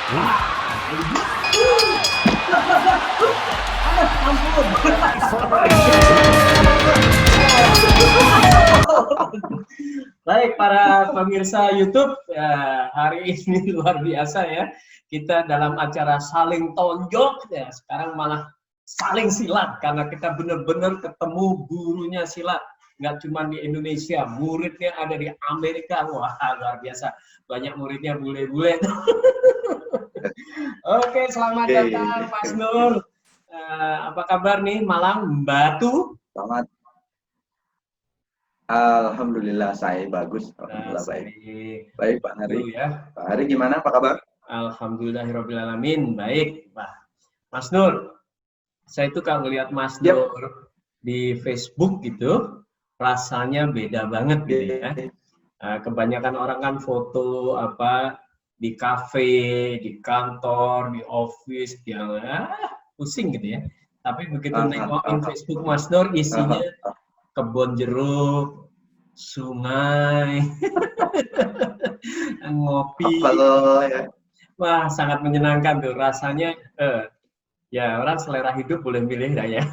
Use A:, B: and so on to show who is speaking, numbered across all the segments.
A: Baik para pemirsa YouTube, ya, hari ini luar biasa ya. Kita dalam acara saling tonjok, ya sekarang malah saling silat karena kita benar-benar ketemu gurunya silat. Nggak cuma di Indonesia, muridnya ada di Amerika. Wah, luar biasa. Banyak muridnya bule-bule. Oke, selamat datang Mas Nur. Apa kabar nih Malang, Batu?
B: Selamat. Alhamdulillah saya bagus. Alhamdulillah baik. Baik Pak Hari. Ya. Pak Hari gimana? Apa kabar?
A: Alhamdulillahirobbilalamin. Baik, Pak. Mas Nur, saya itu kalau lihat Mas Nur di Facebook gitu, rasanya beda banget gitu ya. Kebanyakan orang kan foto apa di kafe, di kantor, di office, yang pusing gitu ya. Tapi begitu nengokin Facebook Mas Nur, isinya kebun jeruk, sungai, ngopi. Wah, sangat menyenangkan tuh rasanya. Ya orang selera hidup boleh milih dah ya.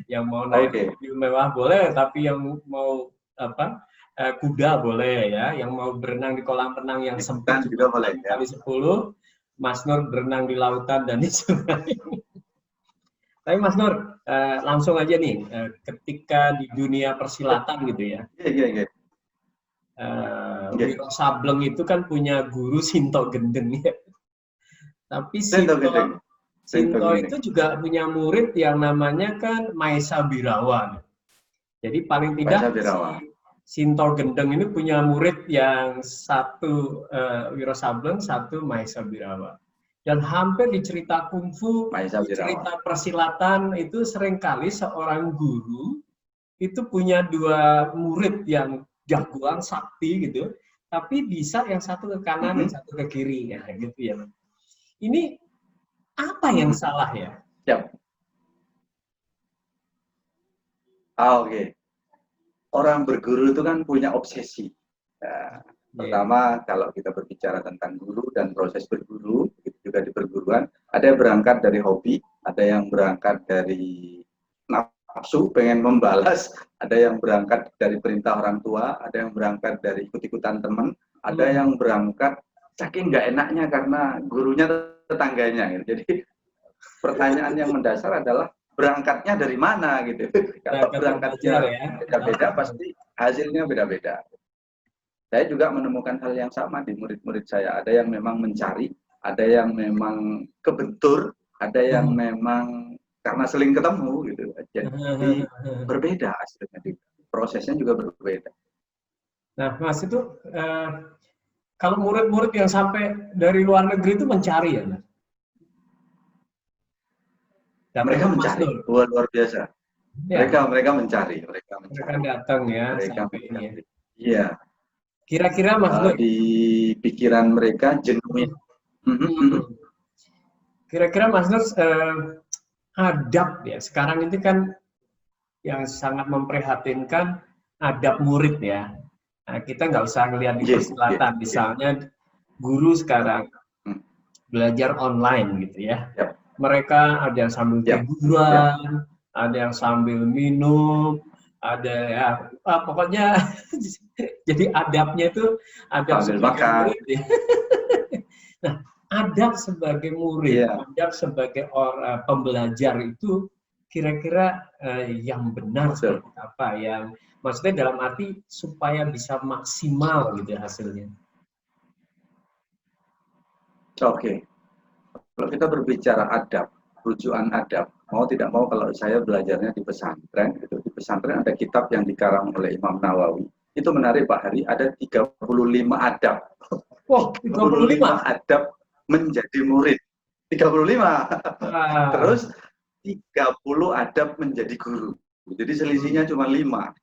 A: Yang mau naik mobil mewah boleh, tapi yang mau apa kuda boleh ya. Yang mau berenang di kolam renang yang sempit juga boleh. Kali 10, Mas Nur berenang di lautan dan di sungai. Tapi Mas Nur, langsung aja nih, ketika di dunia persilatan gitu ya. Wiro Sableng itu kan punya guru Sinto Gendeng ya. Tapi Sinto itu juga punya murid yang namanya kan Maesa Birawa. Jadi paling tidak Sinto Gendeng ini punya murid yang satu Wiro Sableng, satu Maesa Birawa. Dan hampir di cerita kungfu, di cerita persilatan itu seringkali seorang guru itu punya dua murid yang jagoan sakti gitu, tapi bisa yang satu ke kanan, yang satu ke kiri, ya gitu ya. Ini apa yang salah ya?
B: Oke. Orang berguru itu kan punya obsesi. Nah, pertama, kalau kita berbicara tentang guru dan proses berguru, itu juga di perguruan, ada yang berangkat dari hobi, ada yang berangkat dari nafsu, pengen membalas, ada yang berangkat dari perintah orang tua, ada yang berangkat dari ikut-ikutan teman, ada yang berangkat saking nggak enaknya karena gurunya tetangganya. Gitu. Jadi pertanyaan yang mendasar adalah berangkatnya dari mana gitu. Kalau berangkatnya beda-beda pasti hasilnya beda-beda. Saya juga menemukan hal yang sama di murid-murid saya. Ada yang memang mencari, ada yang memang kebentur, ada yang memang karena seling ketemu gitu. Jadi berbeda hasilnya. Prosesnya juga berbeda.
A: Nah, Mas itu kalau murid-murid yang sampai dari luar negeri itu mencari ya, Mas?
B: Mereka mencari, luar biasa. Ya. Mereka mencari, mereka
A: datang ya.
B: Mereka
A: sampai ini ya.
B: Iya.
A: Kira-kira Mas
B: di pikiran mereka genuine.
A: Kira-kira Mas Nur adab ya. Sekarang itu kan yang sangat memprihatinkan adab murid ya. Nah, kita nggak usah ngelihat di persilatan, misalnya guru sekarang belajar online gitu ya. Mereka ada yang sambil tiduran, ada yang sambil minum, ada ya pokoknya jadi adabnya itu adab sebagai murid ya. Nah, adab sebagai murid, adab sebagai orang pembelajar itu kira-kira yang benar seperti apa, yang maksudnya dalam arti supaya bisa maksimal gitu hasilnya.
B: Oke. Kalau kita berbicara adab, rujukan adab, mau tidak mau kalau saya belajarnya di pesantren, itu di pesantren ada kitab yang dikarang oleh Imam Nawawi. Itu menarik Pak Hari, ada 35 adab.
A: Wah, 35
B: adab menjadi murid. 35. Terus 30 adab menjadi guru. Jadi selisihnya cuma 5.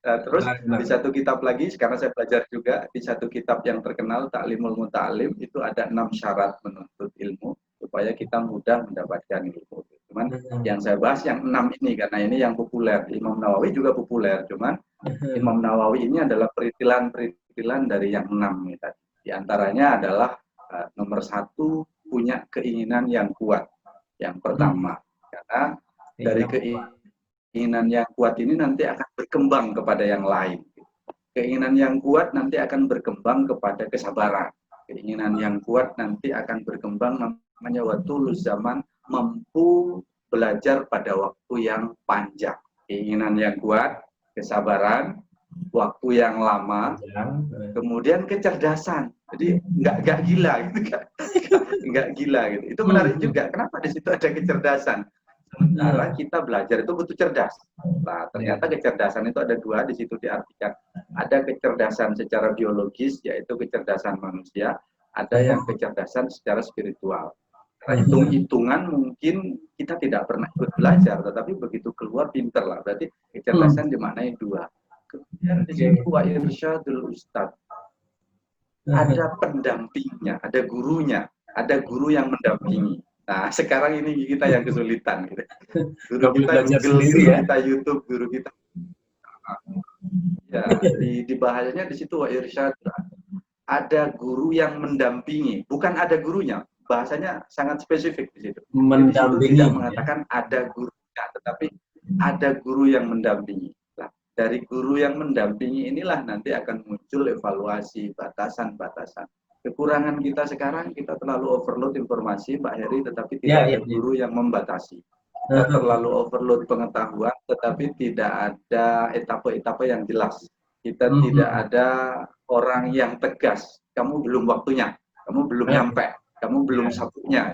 B: Nah, terus di satu kitab lagi, sekarang saya belajar juga di satu kitab yang terkenal Ta'limul Muta'alim itu ada 6 syarat menuntut ilmu supaya kita mudah mendapatkan ilmu. Cuman yang saya bahas yang 6 ini karena ini yang populer. Imam Nawawi juga populer, cuman Imam Nawawi ini adalah peritilan dari yang 6 ini tadi. Di antaranya adalah nomor satu punya keinginan yang kuat. Yang pertama, karena dari keinginan yang kuat ini nanti akan berkembang kepada yang lain. Keinginan yang kuat nanti akan berkembang kepada kesabaran. Keinginan yang kuat nanti akan berkembang namanya waktu zaman, mampu belajar pada waktu yang panjang. Keinginan yang kuat, kesabaran, waktu yang lama, kemudian kecerdasan. Jadi nggak gila gitu kan. Nggak gila gitu. Itu menarik juga. Kenapa di situ ada kecerdasan? Sementara kita belajar itu butuh cerdas. Nah, ternyata kecerdasan itu ada dua di situ diartikan. Ada kecerdasan secara biologis, yaitu kecerdasan manusia. Ada yang kecerdasan secara spiritual. Karena hitung-hitungan mungkin kita tidak pernah ikut belajar, tetapi begitu keluar pinter lah. Berarti kecerdasan dimaknai dua. Kemudian di situ wa irsyadul ustadz. Ada pendampingnya, ada gurunya, ada guru yang mendampingi. Nah, sekarang ini kita yang kesulitan. Gitu. Guru kita Google, guru ya? Kita YouTube, guru kita. Ya, di bahasanya di situ wa irsyad. Ada guru yang mendampingi, bukan ada gurunya. Bahasanya sangat spesifik di situ. Mendampingi. Di situ tidak mengatakan ada gurunya, tetapi ada guru yang mendampingi. Nah, dari guru yang mendampingi inilah nanti akan muncul evaluasi, batasan-batasan. Kekurangan kita sekarang, kita terlalu overload informasi, Mbak Heri, tetapi tidak ada guru yang membatasi. Kita terlalu overload pengetahuan, tetapi tidak ada etape-etape yang jelas. Kita tidak ada orang yang tegas. Kamu belum waktunya, kamu belum nyampe, kamu belum sabuknya.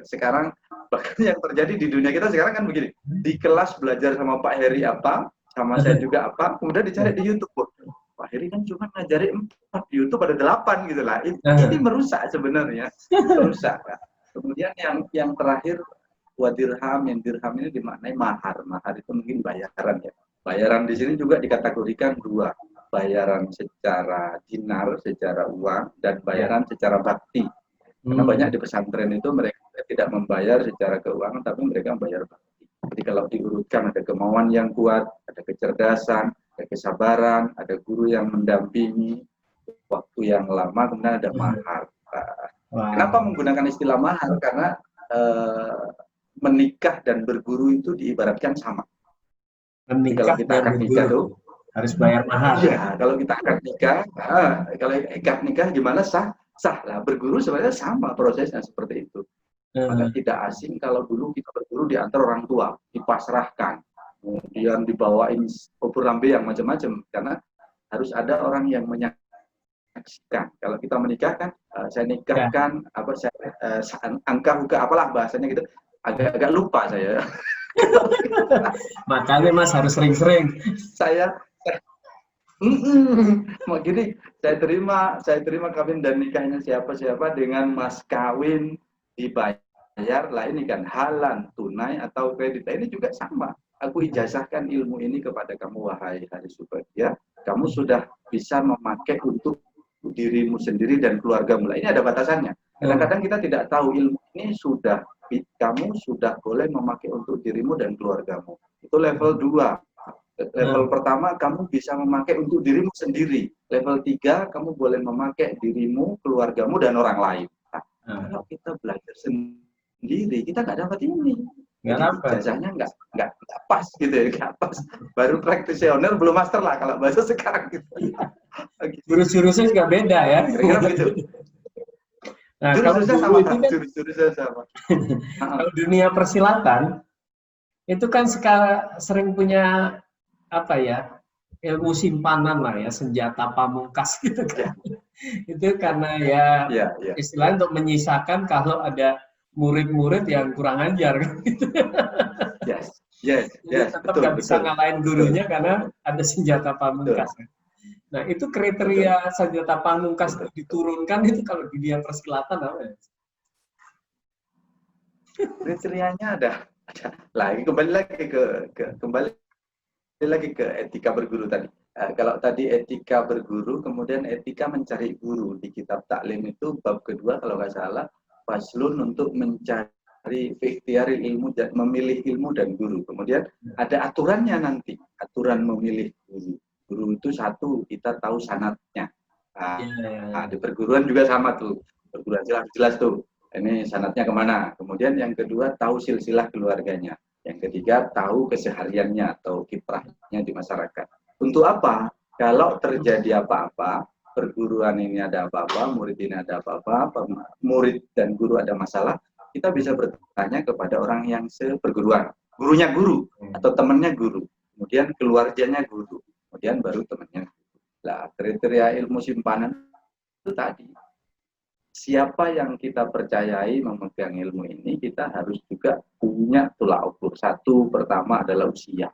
B: Sekarang, bahkan yang terjadi di dunia kita sekarang kan begini. Di kelas belajar sama Pak Heri apa, sama saya juga apa, kemudian dicari di YouTube. Pak Heri kan cuma ngajarin 4, di YouTube ada 8 gitu lah. Ini merusak sebenarnya, merusak. Kemudian yang terakhir wadirham, yang dirham ini dimaknai mahar. Mahar itu mungkin bayaran ya. Bayaran di sini juga dikategorikan dua, bayaran secara dinar, secara uang, dan bayaran secara bakti. Karena banyak di pesantren itu mereka tidak membayar secara keuangan, tapi mereka membayar bakti. Jadi kalau diurutkan ada kemauan yang kuat, ada kecerdasan, ada kesabaran, ada guru yang mendampingi, waktu yang lama, kemudian ada mahar. Kenapa menggunakan istilah mahar? Karena menikah dan berguru itu diibaratkan sama. Menikah kalau kita akan nikah tuh
A: harus bayar mahar.
B: Ya, kalau kita akan nikah, kalau nikah gimana sah lah. Berguru sebenarnya sama prosesnya seperti itu. Maka tidak asing kalau dulu kita berguru di antar orang tua, dipasrahkan, kemudian dibawain obor rambe yang macam-macam, karena harus ada orang yang menyaksikan. Kalau kita menikah kan, saya nikahkan, angka buka apalah bahasanya gitu, agak lupa saya.
A: Makanya Mas harus sering-sering.
B: Gini, saya terima kawin dan nikahnya siapa dengan mas kawin dibayar lah, ini kan halan, tunai atau kredit. Ini juga sama. Aku ijazahkan ilmu ini kepada kamu, wahai Hari Subagia. Kamu sudah bisa memakai untuk dirimu sendiri dan keluargamu. Ini ada batasannya. Kadang-kadang kita tidak tahu ilmu ini kamu sudah boleh memakai untuk dirimu dan keluargamu. Itu level 2. Level pertama, kamu bisa memakai untuk dirimu sendiri. Level 3, kamu boleh memakai dirimu, keluargamu, dan orang lain. Nah, kalau kita belajar sendiri, kita nggak dapat ini. Jadi ijazahnya nggak pas gitu ya, nggak pas. Baru practitioner, belum master lah kalau bahasa sekarang gitu.
A: Jurus-jurusnya juga beda ya.
B: Kira-kira begitu.
A: Nah,
B: jurus-jurusnya sama, jurus-jurusnya sama.
A: Kalau dunia persilatan, itu kan sekarang sering punya apa ya, ilmu simpanan lah ya, senjata pamungkas gitu kan. Itu karena ya istilahnya untuk menyisakan kalau ada murid-murid yang kurang ajar gitu.
B: Yes,
A: tetap nggak bisa ngalahin gurunya karena ada senjata pamungkas. Nah, itu kriteria senjata pamungkas diturunkan itu kalau di dunia persilatan apa ya?
B: Kriterianya ada. Lagi kembali lagi ke etika berguru tadi. Kalau tadi etika berguru, kemudian etika mencari guru. Di kitab Taklim itu bab kedua kalau nggak salah, faslun untuk mencari ikhtiari ilmu, memilih ilmu dan guru. Kemudian ada aturannya nanti, aturan memilih guru. Guru itu satu, kita tahu sanatnya. Di perguruan juga sama tuh. perguruan silat jelas tuh. Ini sanatnya kemana. Kemudian yang kedua tahu silsilah keluarganya. Yang ketiga tahu kesehariannya atau kiprahnya di masyarakat. Untuk apa? Kalau terjadi apa-apa, perguruan ini ada apa-apa, murid ini ada apa-apa, murid dan guru ada masalah, kita bisa bertanya kepada orang yang seperguruan. Gurunya guru atau temannya guru. Kemudian keluarganya guru. Kemudian baru temannya. Nah, kriteria ilmu simpanan itu tadi. Siapa yang kita percayai memegang ilmu ini, kita harus juga punya tolak ukur. Satu, pertama adalah usia.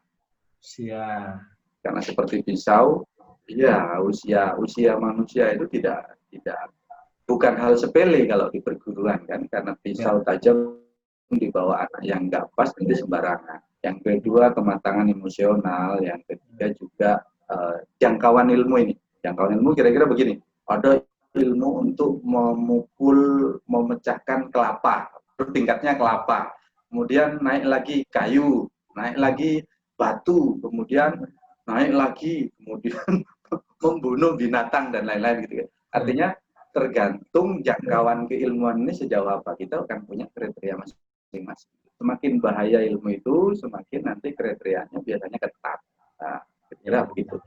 A: Usia.
B: Karena seperti pisau, ya usia manusia itu bukan hal sepele kalau di perguruan kan, karena pisau tajam dibawa anak yang nggak pas nanti sembarangan. Yang kedua kematangan emosional, yang ketiga juga jangkauan ilmu ini. Jangkauan ilmu kira-kira begini, ada ilmu untuk memecahkan kelapa, tingkatnya kelapa, kemudian naik lagi kayu, naik lagi batu, kemudian naik lagi, kemudian membunuh binatang dan lain-lain gitu ya. Artinya tergantung jangkauan keilmuan ini sejauh apa, kita akan punya kriteria masing-masing. Semakin bahaya ilmu itu, semakin nanti kriterianya biasanya ketat. Nah, kira-kira begitu.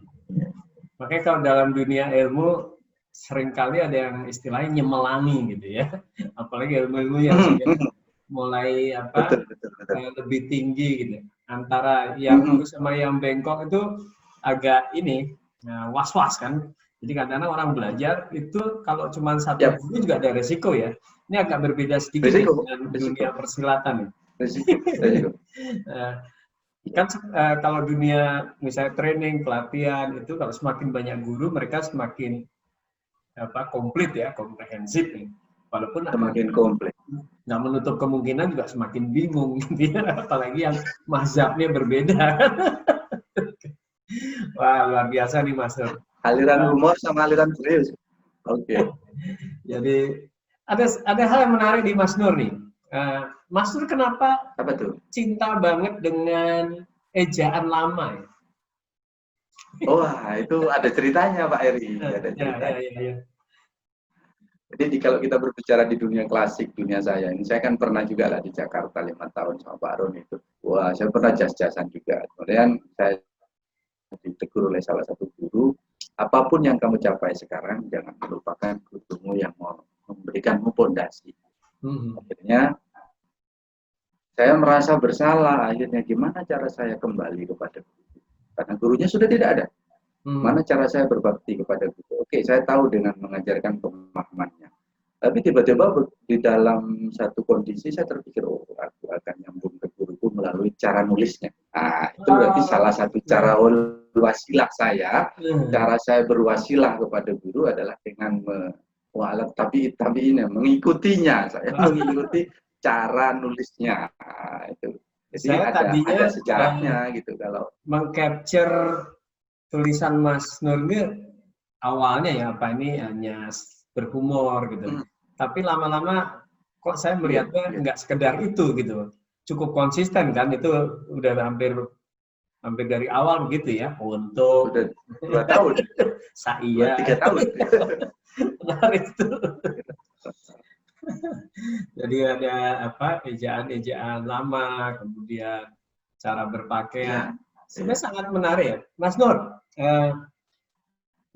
A: Makanya kalau dalam dunia ilmu seringkali ada yang istilahnya nyemelangi gitu ya, apalagi ilmu-ilmu yang sudah mulai
B: betul.
A: Lebih tinggi gitu, antara yang lurus sama yang bengkok itu agak ini was-was kan. Jadi kadang-kadang orang belajar itu kalau cuma satu guru juga ada resiko ya. Ini agak berbeda sedikit dengan dunia persilatan. Resiko. Kan kalau dunia misalnya training, pelatihan itu kalau semakin banyak guru mereka semakin komplit ya, komprehensif nih. Walaupun
B: semakin komplit.
A: Nggak menutup kemungkinan juga semakin bingung, apalagi yang mazhabnya berbeda. Wah, luar biasa nih Mas Nur.
B: Aliran humor sama aliran serius. Oke.
A: Jadi ada hal yang menarik di Mas Nur nih. Mas Nur kenapa cinta banget dengan ejaan lama ya?
B: Wah, itu ada ceritanya Pak Eri. Ada ceritanya.
A: Ya.
B: Jadi kalau kita berbicara di dunia klasik, dunia saya ini, saya kan pernah juga lah di Jakarta 5 tahun sama Pak Ron itu. Wah, saya pernah jas-jasan juga. Kemudian saya ditegur oleh salah satu guru, apapun yang kamu capai sekarang, jangan melupakan gurumu yang mau memberikanmu pondasi. Akhirnya saya merasa bersalah. Akhirnya gimana cara saya kembali kepada guru? Karena gurunya sudah tidak ada. Mana cara saya berbakti kepada guru? Oke, saya tahu dengan mengajarkan pemahamannya. Tapi tiba-tiba di dalam satu kondisi saya terpikir, oh aku akan nyambung ke guruku melalui cara nulisnya. Nah, itu berarti salah satu cara wasilah saya. Cara saya berwasilah kepada guru adalah dengan mengikutinya. Saya mengikuti cara nulisnya. Nah, itu. Jadi ada sejarahnya gitu kalau
A: mengcapture tulisan Mas Nur ini awalnya ya ini hanya berhumor gitu. Tapi lama-lama kok saya melihatnya nggak sekedar itu gitu. Cukup konsisten kan, itu udah hampir dari awal begitu ya. Untuk
B: udah 2 tahun.
A: Saya
B: 3 tahun.
A: Benar itu. Jadi ada ejaan-ejaan lama, kemudian cara berpakaian. Sebenarnya sangat menarik ya. Mas Nur,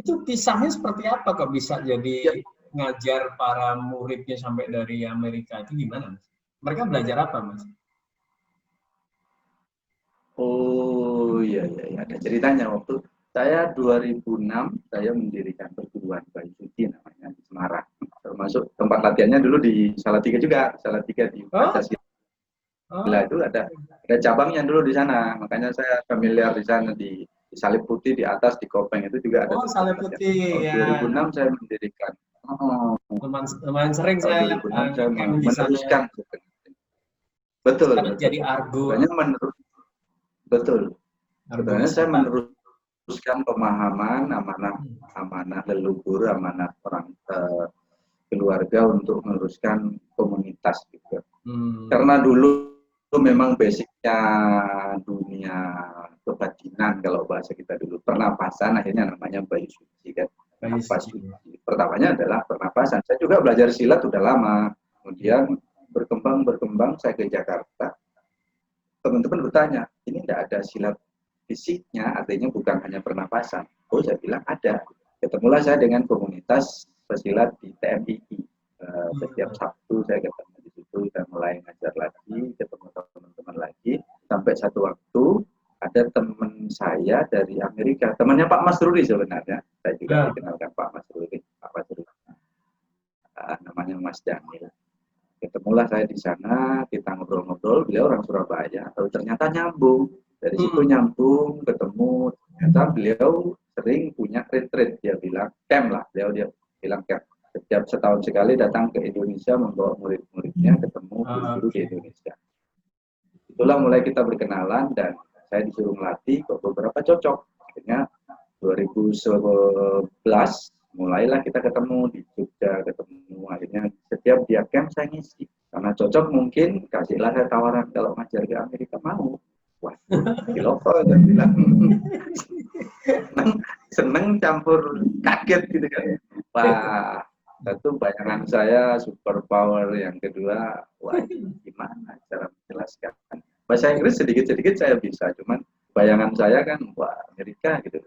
A: itu kisahnya seperti apa kok bisa jadi ngajar para muridnya sampai dari Amerika, itu gimana Mas? Mereka belajar apa Mas?
B: Oh iya, ada ceritanya. Waktu saya 2006 saya mendirikan perguruan Bayu Suci namanya di Semarang. Termasuk tempat latihannya dulu di Salatiga juga. Salatiga di Pancasila itu ada cabangnya dulu di sana. Makanya saya familiar di sana di Salib Putih di atas di Kopeng itu juga ada.
A: Salib Putih.
B: Ya. 2006 saya mendirikan.
A: Lumayan sering saya
B: meneruskan. Betul.
A: Jadi argo.
B: Betul. Sebenarnya saya meneruskan pemahaman amanah leluhur, amanah orang keluarga untuk meneruskan komunitas gitu. Karena dulu memang basicnya dunia kebatinan kalau bahasa kita dulu pernapasan, akhirnya namanya Bayu Suci kan. pertamanya adalah pernapasan. Saya juga belajar silat udah lama, kemudian berkembang, saya ke Jakarta. Teman-teman bertanya, ini tidak ada silat fisiknya, artinya bukan hanya pernapasan. Oh, saya bilang ada. Ketemulah saya dengan komunitas pesilat di TMII. Setiap Sabtu saya ketemu di situ dan mulai ngajar lagi, ketemu teman-teman lagi. Sampai satu waktu ada teman saya dari Amerika, temannya Pak Mas Ruri sebenarnya. Saya juga dikenalkan Pak Mas Ruri. Namanya Mas Jamil. Ketemulah saya di sana, kita ngobrol-ngobrol, beliau orang Surabaya, ternyata nyambung. Dari situ nyambung, ketemu, ternyata beliau sering punya retreat, dia bilang, camp lah, dia bilang camp. Setiap setahun sekali datang ke Indonesia, membawa murid-muridnya, ketemu guru-guru di Indonesia. Itulah mulai kita berkenalan, dan saya disuruh melatih, kok beberapa cocok. Akhirnya 2011, mulailah kita ketemu di Jogja, akhirnya setiap dia camp saya ngisi karena cocok, mungkin kasihlah saya tawaran kalau ngajar di Amerika, mau. Wah, kilofel, dan bilang seneng campur kaget gitu kan. Wah, satu bayangan saya super power, yang kedua, wah, gimana cara menjelaskan. Bahasa Inggris sedikit-sedikit saya bisa, cuman bayangan saya kan, wah, Amerika gitu.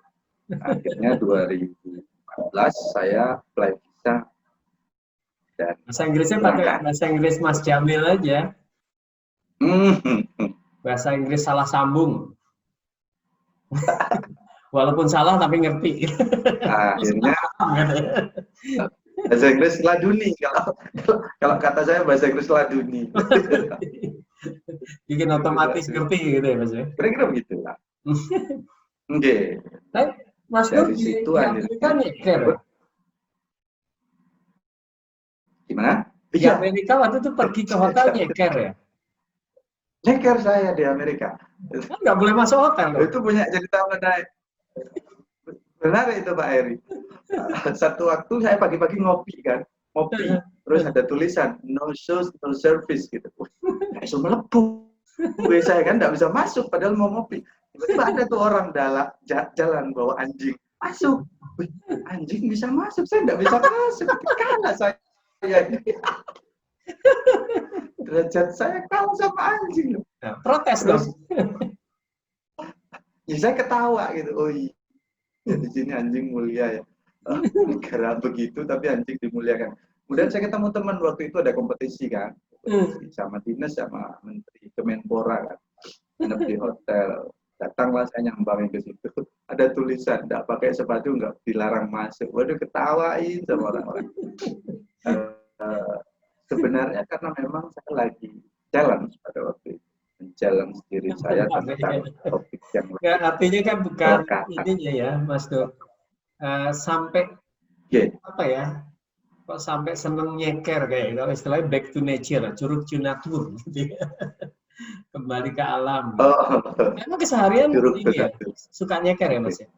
B: Akhirnya 2014 saya apply visa dan
A: bahasa Inggrisnya pakai bahasa Inggris Mas Jamil aja. Bahasa Inggris salah sambung. Walaupun salah tapi ngerti.
B: Akhirnya bahasa Inggris laduni, kalau kata saya bahasa Inggris laduni.
A: Bikin otomatis ngerti gitu ya Mas ya.
B: Kira-kira begitu lah. Oke.
A: Mas Nur di Amerika nyeker.
B: Gimana?
A: Di Amerika waktu itu pergi ke hotel nyeker ya?
B: Nyeker saya di Amerika.
A: Nggak boleh masuk hotel loh.
B: Itu punya cerita menarik. Benar itu Pak Eri. Satu waktu saya pagi-pagi ngopi kan. Ngopi. Terus ada tulisan, no shows, no service gitu. Langsung melepuh. Saya kan nggak bisa masuk padahal mau ngopi. Tiba-tiba ada tuh orang jalan bawa anjing. Masuk. Wih, anjing bisa masuk, saya nggak bisa masuk. Kalah saya. Derajat saya kalah sama anjing.
A: Nah, protes terus.
B: Ya saya ketawa gitu. Oh iya, di sini anjing mulia ya. Negara begitu tapi anjing dimuliakan. Kemudian saya ketemu teman, waktu itu ada kompetisi kan. Sama dinas sama Menteri Kemenpora kan. Nginep di hotel. Datanglah saya nyambangi ke situ. Ada tulisan, nggak pakai sepatu nggak dilarang masuk. Waduh, ketawain sama orang-orang. Sebenarnya karena memang saya lagi challenge pada waktu itu. Challenge diri saya tentang topik yang
A: ya, artinya kan bukan ininya ya, Mas Nur. Sampai apa ya? Kok sampai seneng nyeker kayak gitu, istilahnya back to nature, curug cunatur gitu ya. Kembali ke alam. Emang keseharian ini ya, suka nyeker ya Mas ya?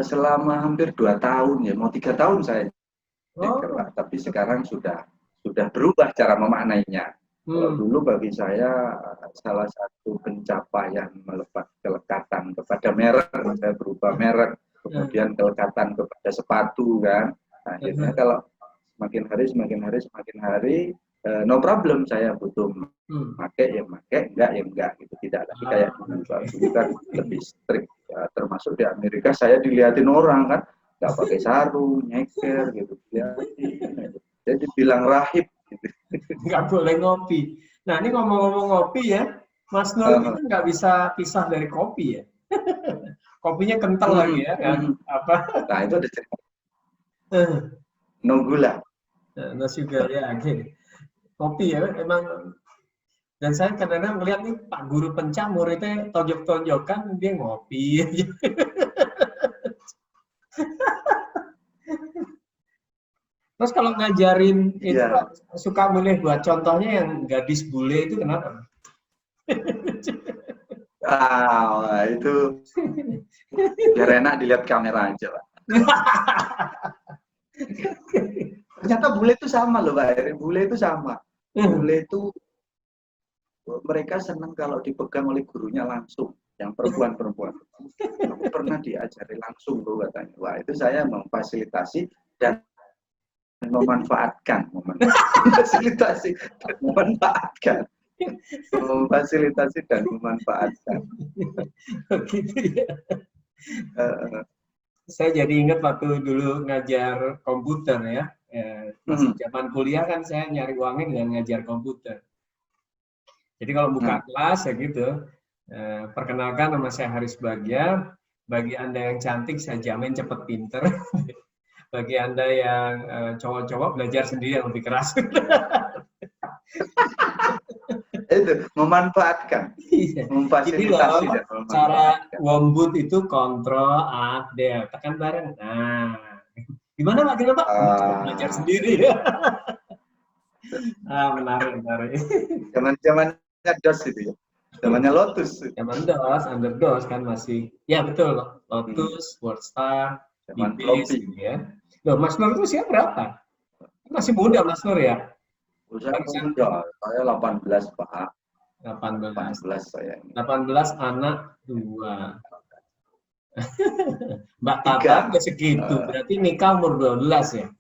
B: Selama hampir 2 tahun ya, mau 3 tahun saya nyeker, Pak. Tapi sekarang sudah berubah cara memaknainya. Kalau dulu bagi saya salah satu pencapaian melepas kelekatan kepada merek, saya berubah merek, kemudian kelekatan kepada sepatu kan. Akhirnya kalau semakin hari no problem, saya butuh pakai ya pakai, enggak ya enggak gitu, tidak lagi kayak dulu. Dulu kan lebih strict ya, termasuk di Amerika saya dilihatin orang kan nggak pakai sarung, nyeker gitu ya. Jadi bilang rahib gitu.
A: Nggak boleh ngopi. Nah ini ngomong-ngomong ngopi ya, Mas Nur itu nggak bisa pisah dari kopi ya. Kopinya kental lagi ya kan? Apa?
B: Nah itu ada cerita. No gula.
A: No sugar ya, oke. Kopi ya emang. Dan saya kadang-kadang melihat nih Pak Guru Penca muridnya tonjok-tonjokan, dia ngopi. Terus kalau ngajarin itu suka milih buat contohnya yang gadis bule itu kenapa?
B: Itu biar enak dilihat kamera aja, Pak. Ternyata bule itu sama loh, Pak. Bule itu sama. Bule itu mereka senang kalau dipegang oleh gurunya langsung. yang perempuan-perempuan. Aku pernah diajari langsung loh katanya. Wah, itu saya memfasilitasi dan memanfaatkan, memfasilitasi dan memanfaatkan, memfasilitasi dan memanfaatkan.
A: Begitu ya.
B: Uh,
A: Saya jadi ingat waktu dulu ngajar komputer ya. Masih zaman kuliah kan saya nyari uangnya dengan ngajar komputer. Jadi kalau buka kelas ya gitu, perkenalkan nama saya Haris Bagja. Bagi Anda yang cantik saya jamin cepet pinter. Bagi Anda yang cowok-cowok belajar sendiri yang lebih keras.
B: itu memanfaatkan,
A: Iya. Jadi
B: memfasilitasi dan
A: loh, cara
B: memanfaatkan.
A: wombut itu kontrol alt del, tekan bareng. Nah, gimana Pak? Kenapa? Coba belajar sendiri. Menarik, menarik.
B: Zaman-zamannya DOS itu ya. Zamannya Lotus.
A: Zaman DOS, underDOS kan masih, ya betul, Lotus, WordStar,
B: Zaman
A: DBase
B: floppy.
A: gitu ya. Loh, Mas Nur itu usia berapa? Masih muda Mas Nur ya?
B: Saya muda, saya 18 Pak.
A: 18.
B: 18 saya ini.
A: 18 anak 2. Mbak
B: Tiga.
A: Tata udah segitu, berarti nikah umur 12 ya?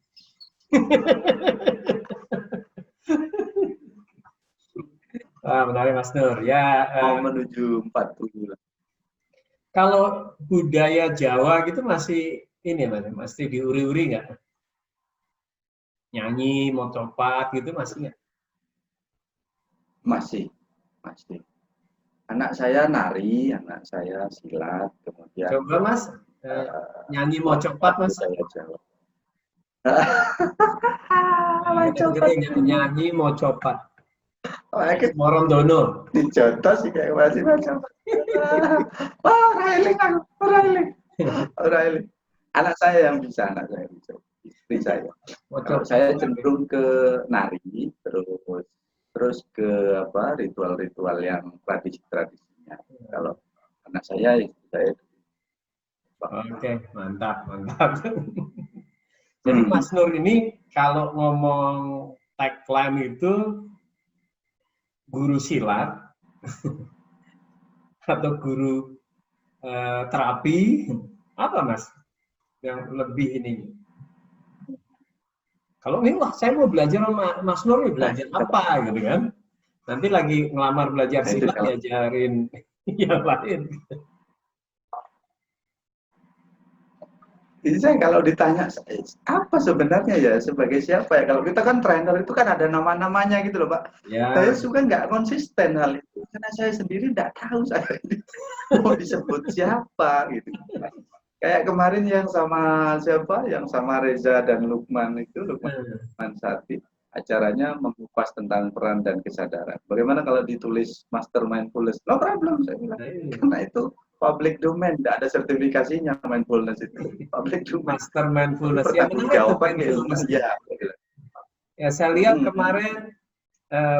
A: Menarik Mas Nur. Ya,
B: mau menuju 40.
A: kalau budaya Jawa gitu masih ini Mas, masih diuri-uri nggak? Nyanyi, mau copat gitu masih nggak?
B: Masih, masih. Anak saya nari, anak saya silat, kemudian
A: Coba Mas, nyanyi mau copat Mas.
B: Saya jawab.
A: Nyanyi mau copat.
B: Morondono. Dijotos sih kayak masih macam. Railing. Anak saya yang bisa, anak saya bisa. Istri saya. Kalau saya cenderung ke nari, terus ke apa ritual-ritual yang tradisinya. Kalau anak saya,
A: Oke, mantap, mantap. Jadi Mas Nur ini kalau ngomong tagline itu guru silat atau guru terapi, apa Mas yang lebih ini? Kalau ini wah saya mau belajar sama Mas Nur, belajar apa gitu kan? Nanti lagi ngelamar belajar silat diajarin yang lain.
B: Jadi saya kalau ditanya apa sebenarnya ya sebagai siapa ya, kalau kita kan trainer itu kan ada nama-namanya gitu loh Pak.
A: Ya.
B: Saya suka nggak konsisten hal itu karena saya sendiri nggak tahu saya mau disebut siapa gitu. Kayak kemarin yang sama siapa, yang sama Reza dan Lukman itu, Lukman Sati, acaranya mengupas tentang peran dan kesadaran. Bagaimana kalau ditulis Master Mindfulness? No problem saya bilang, karena itu public domain, tidak ada sertifikasinya mindfulness itu. Public domain.
A: Master Mindfulness.
B: Ya, jawaban mindfulness.
A: Ya, saya lihat kemarin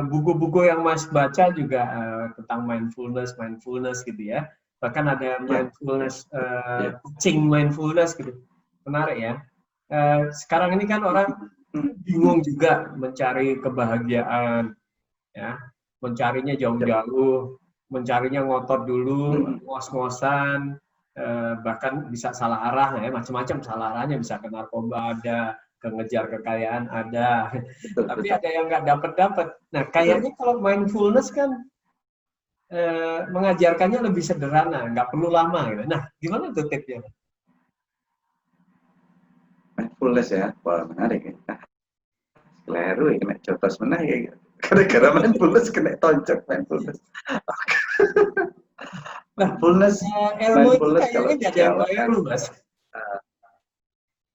A: buku-buku yang Mas baca juga tentang mindfulness gitu ya. Bahkan ada mindfulness, coaching mindfulness gitu. Menarik ya. Sekarang ini kan orang bingung juga mencari kebahagiaan, ya, mencarinya jauh-jauh, mencarinya ngotot dulu, ngos-ngosan, bahkan bisa salah arah ya, macam-macam salah arahnya, bisa ke narkoba ada, ke ngejar kekayaan ada, tapi ada yang nggak dapat. Nah kayaknya kalau mindfulness kan mengajarkannya lebih sederhana, nggak perlu lama gitu. Nah gimana tuh tipsnya?
B: Mindfulness ya, wah menarik ya. Keliru ya, kena jotos menang ya. Gara-gara mindfulness kena tonjok mindfulness. Mindfulness,
A: ilmu itu kayaknya nggak ada yang keliru, Mas.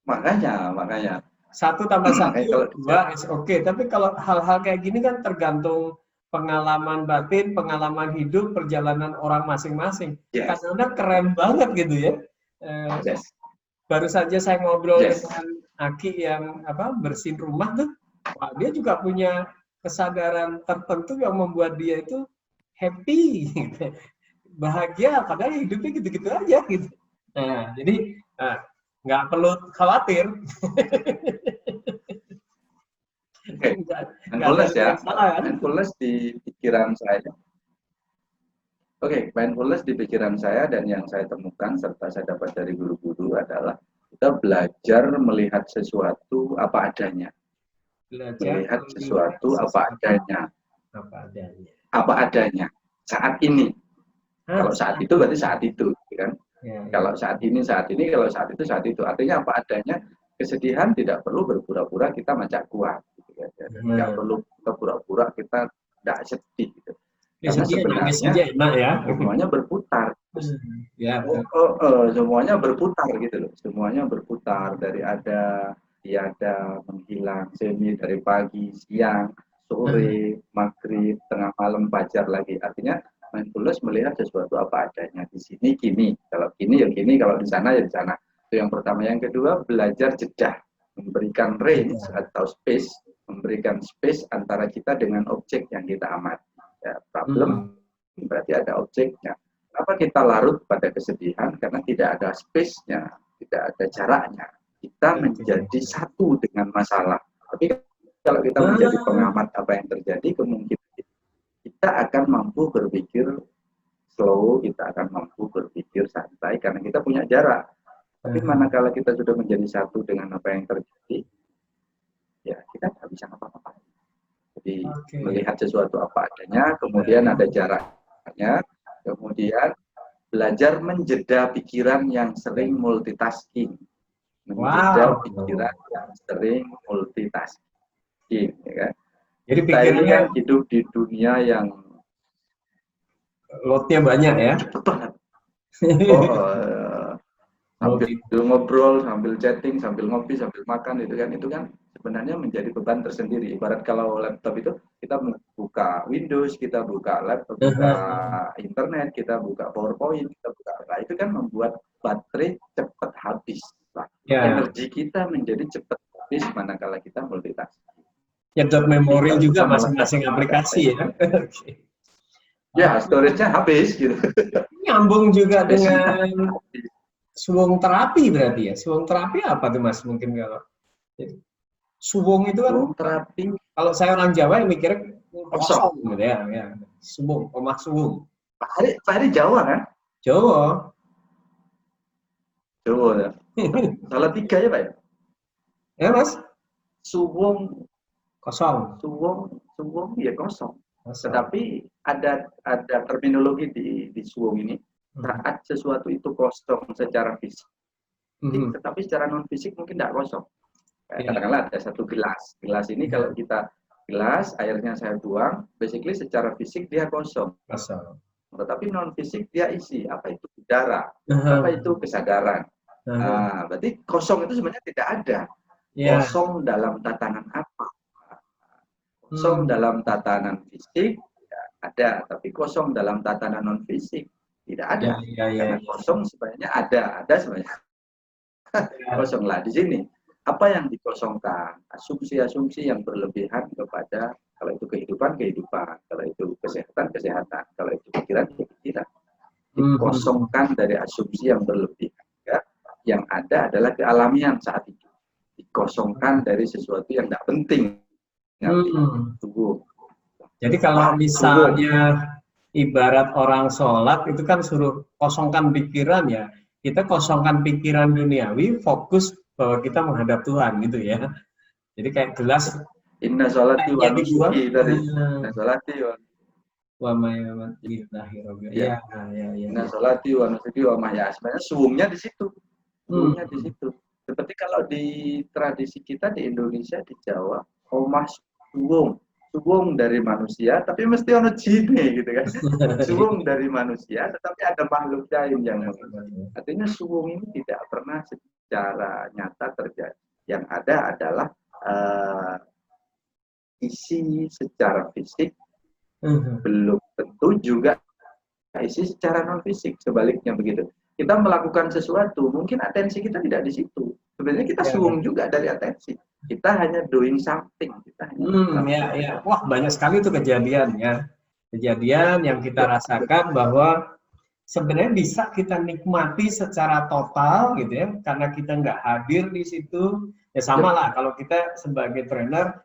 B: Makanya.
A: 1 tambah 1, 2 is oke. Tapi kalau hal-hal kayak gini kan tergantung pengalaman batin, pengalaman hidup, perjalanan orang masing-masing. Kadang-kadang keren banget gitu ya. Baru saja saya ngobrol dengan Aki yang bersihin rumah tuh. Wah, dia juga punya kesadaran tertentu yang membuat dia itu happy, gitu. Bahagia, padahal hidupnya gitu-gitu aja gitu. Nah, jadi nggak perlu khawatir.
B: Mindfulness ya, mindfulness di pikiran saya. Oke, mindfulness di pikiran saya dan yang saya temukan serta saya dapat dari guru-guru adalah kita belajar melihat sesuatu apa adanya.
A: Belajar
B: Melihat
A: melihat
B: sesuatu apa
A: sesuatu
B: adanya.
A: apa adanya.
B: Apa adanya. Saat ini. Kalau saat itu berarti saat itu, kan?
A: Ya, ya.
B: Kalau saat ini, kalau saat itu, saat itu. Artinya apa adanya. Kesedihan tidak perlu berpura-pura kita macam kuat. Gitu, ya. Tidak perlu kita pura-pura kita tidak sedih. Gitu. Karena
A: Sedih nangis
B: sebenarnya
A: aja enak ya.
B: semuanya berputar.
A: Ya,
B: Semuanya berputar gitu loh. Semuanya berputar dari ada, tiada, menghilang, semi dari pagi, siang, sore, maghrib, tengah malam, fajar lagi. Artinya mindfulness melihat sesuatu apa adanya. Di sini gini, kalau gini ya gini, kalau di sana ya di sana. Itu yang pertama. Yang kedua, belajar jeda, memberikan range atau space, memberikan space antara kita dengan objek yang kita amati. Ya, problem berarti ada objeknya. Kenapa kita larut pada kesedihan? Karena tidak ada space-nya, tidak ada jaraknya. Kita menjadi satu dengan masalah. Tapi kalau kita menjadi pengamat apa yang terjadi, kemungkinan kita akan mampu berpikir slow, kita akan mampu berpikir santai karena kita punya jarak. Tapi manakala kita sudah menjadi satu dengan apa yang terjadi, ya kita tidak bisa apa-apa. Jadi melihat sesuatu apa adanya, kemudian ada jaraknya, kemudian belajar menjeda pikiran yang sering multitasking. Menjeda pikiran yang sering multitasking. Ya kan?
A: Jadi
B: kita ini kan hidup di dunia yang
A: loadnya banyak ya.
B: Sambil ngobrol, sambil chatting, sambil ngopi, sambil makan, itu kan sebenarnya menjadi beban tersendiri. Ibarat kalau laptop itu kita buka Windows, kita buka laptop, buka internet, kita buka PowerPoint, kita buka apa, itu kan membuat baterai cepat habis. Energi kita menjadi cepat habis manakala kita multitasking.
A: Nyedot memori juga masing-masing aplikasi ya.
B: Ya, storage-nya habis gitu.
A: Nyambung juga dengan suwung terapi berarti ya. Suwung terapi apa tuh Mas? Mungkin kalau suwung itu kan
B: suwung terapi.
A: Kalau saya orang Jawa yang mikirnya kosong gitu ya. Suwung, omah suwung.
B: Pak Hari Jawa kan?
A: Jawa.
B: Jawa ya. Salah tiga ya Pak?
A: Ya Mas?
B: Suwung
A: kosong.
B: Suwung ya kosong. Tetapi ada terminologi di suwung ini. Saat sesuatu itu kosong secara fisik, tetapi secara non fisik mungkin tidak kosong. Katakanlah ada satu gelas. Gelas ini kalau kita airnya saya buang, basically secara fisik dia kosong. Tetapi non fisik dia isi. Apa itu? Udara. Apa itu? Kesadaran. Nah, berarti kosong itu sebenarnya tidak ada. Kosong dalam tatanan apa? Kosong dalam tatanan fisik ya, ada, tapi kosong dalam tatanan non fisik tidak ada. Karena kosong sebenarnya ada sebenarnya. Kosong lah di sini. Apa yang dikosongkan? Asumsi-asumsi yang berlebihan kepada, kalau itu kehidupan, kalau itu kesehatan, kalau itu pikiran, pikiran. Dikosongkan dari asumsi yang berlebihan. Ya. Yang ada adalah kealamian saat itu. Dikosongkan dari sesuatu yang tidak penting.
A: Jadi kalau misalnya ibarat orang sholat itu kan suruh kosongkan pikiran ya. Kita kosongkan pikiran duniawi, fokus bahwa kita menghadap Tuhan gitu ya. Jadi kayak gelas.
B: Inna sholati wa nusuki tadi. Inna sholati
A: wa mahyamati. Ya.
B: Inna sholati wa nusuki wa mahya. Sebenarnya suwungnya di situ. Suwungnya di situ. Seperti kalau di tradisi kita di Indonesia, di Jawa, omah suwung. Suwung dari manusia, tapi mesti ono jine gitu kan. Suwung dari manusia, tetapi ada makhluk lain yang mengikuti. Artinya suwung ini tidak pernah secara nyata terjadi. Yang ada adalah isi secara fisik, belum tentu juga isi secara non fisik. Sebaliknya begitu. Kita melakukan sesuatu, mungkin atensi kita tidak di situ. Sebenarnya kita suwung juga dari atensi. Kita hanya doing something.
A: Wah, banyak sekali itu kejadian ya. Kejadian yang kita rasakan bahwa sebenarnya bisa kita nikmati secara total gitu ya, karena kita nggak hadir di situ. Ya sama lah kalau kita sebagai trainer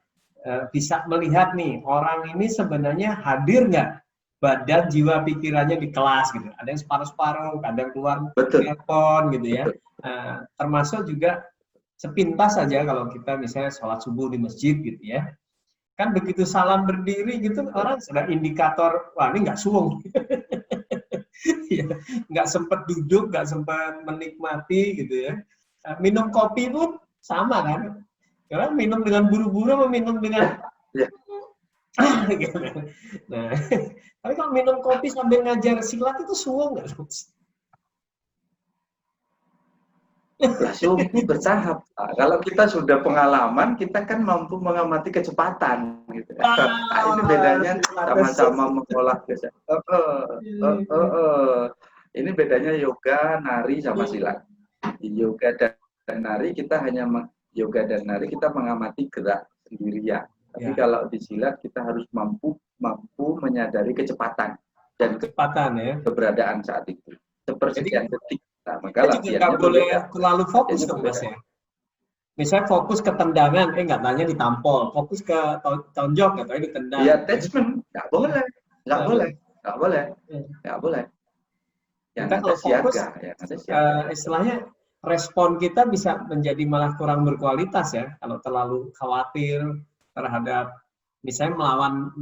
A: bisa melihat nih orang ini sebenarnya hadir nggak badan, jiwa, pikirannya di kelas gitu. Ada yang separuh-separuh, kadang keluar
B: Betul.
A: telepon gitu ya.
B: Betul.
A: Termasuk juga sepintas saja kalau kita misalnya sholat subuh di masjid gitu ya. Kan begitu salam berdiri gitu orang sudah indikator, wah ini nggak suwung. Ya, nggak sempat duduk, nggak sempat menikmati gitu ya. Minum kopi pun sama kan. Karena minum dengan buru-buru atau minum dengan
B: Ya.
A: gitu. Nah, tapi kalau minum kopi sambil ngajar silat itu suwung nggak?
B: Langsung bertahap. Nah, kalau kita sudah pengalaman, kita kan mampu mengamati kecepatan. Gitu. Nah, ini bedanya sama-sama mengolah ini bedanya yoga, nari, sama silat. Di yoga dan nari kita hanya yoga dan nari kita mengamati gerak sendirian. Tapi kalau di silat kita harus mampu menyadari kecepatan dan
A: kecepatan ya.
B: Keberadaan saat itu. Sepersekian detik. Nah, maka
A: kita juga nggak boleh terlalu fokus dong Mas ya. Misalnya fokus ke tendangan, nggak tanya ditampol. Fokus ke tonjok, nggak tahu ditendang.
B: Iya, attachment, nggak boleh. Yang
A: kita kalau fokus, istilahnya respon kita bisa menjadi malah kurang berkualitas ya. Kalau terlalu khawatir terhadap, misalnya melawan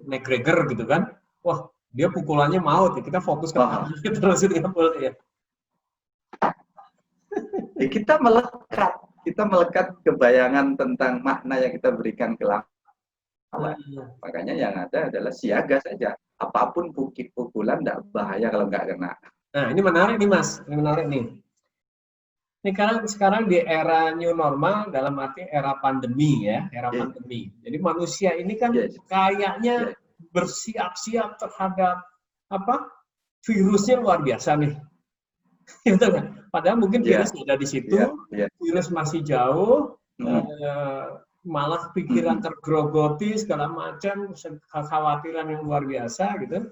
A: McGregor gitu kan. Wah, dia pukulannya maut ya. Kita fokus ke terus itu nggak boleh ya.
B: Kita melekat ke bayangan tentang makna yang kita berikan ke lawan. Makanya yang ada adalah siaga saja. Apapun pukulan tidak bahaya kalau nggak kena.
A: Nah, ini menarik nih Mas, ini menarik nih. Ini sekarang di era new normal, dalam arti era pandemi ya, era pandemi. Jadi manusia ini kan kayaknya bersiap-siap terhadap virusnya luar biasa nih. Gitu kan? Padahal mungkin virus ada di situ, virus masih jauh, malah pikiran tergrogoti segala macam, kekhawatiran yang luar biasa gitu.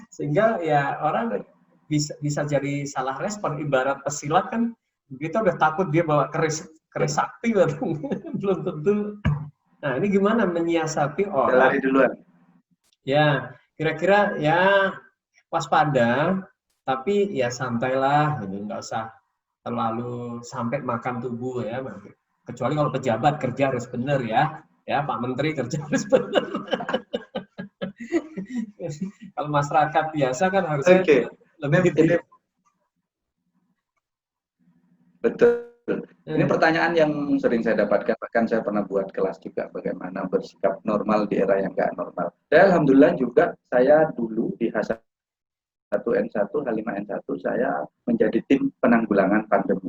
A: Sehingga ya orang bisa jadi salah respon. Ibarat pesilat kan, kita udah takut dia bawa keris sakti, belum tentu. Nah ini gimana menyiasati orang?
B: Lari duluan.
A: Ya, kira-kira ya waspada. Tapi ya santailah, gitu. Nggak usah terlalu sampai makan tubuh ya. Kecuali kalau pejabat kerja harus benar ya. Ya Pak Menteri kerja harus benar. Kalau masyarakat biasa kan harusnya lebih
B: ini betul. Ini pertanyaan yang sering saya dapatkan. Bahkan saya pernah buat kelas juga bagaimana bersikap normal di era yang nggak normal. Dan alhamdulillah juga saya dulu di H1N1, H5N1 saya menjadi tim penanggulangan pandemi,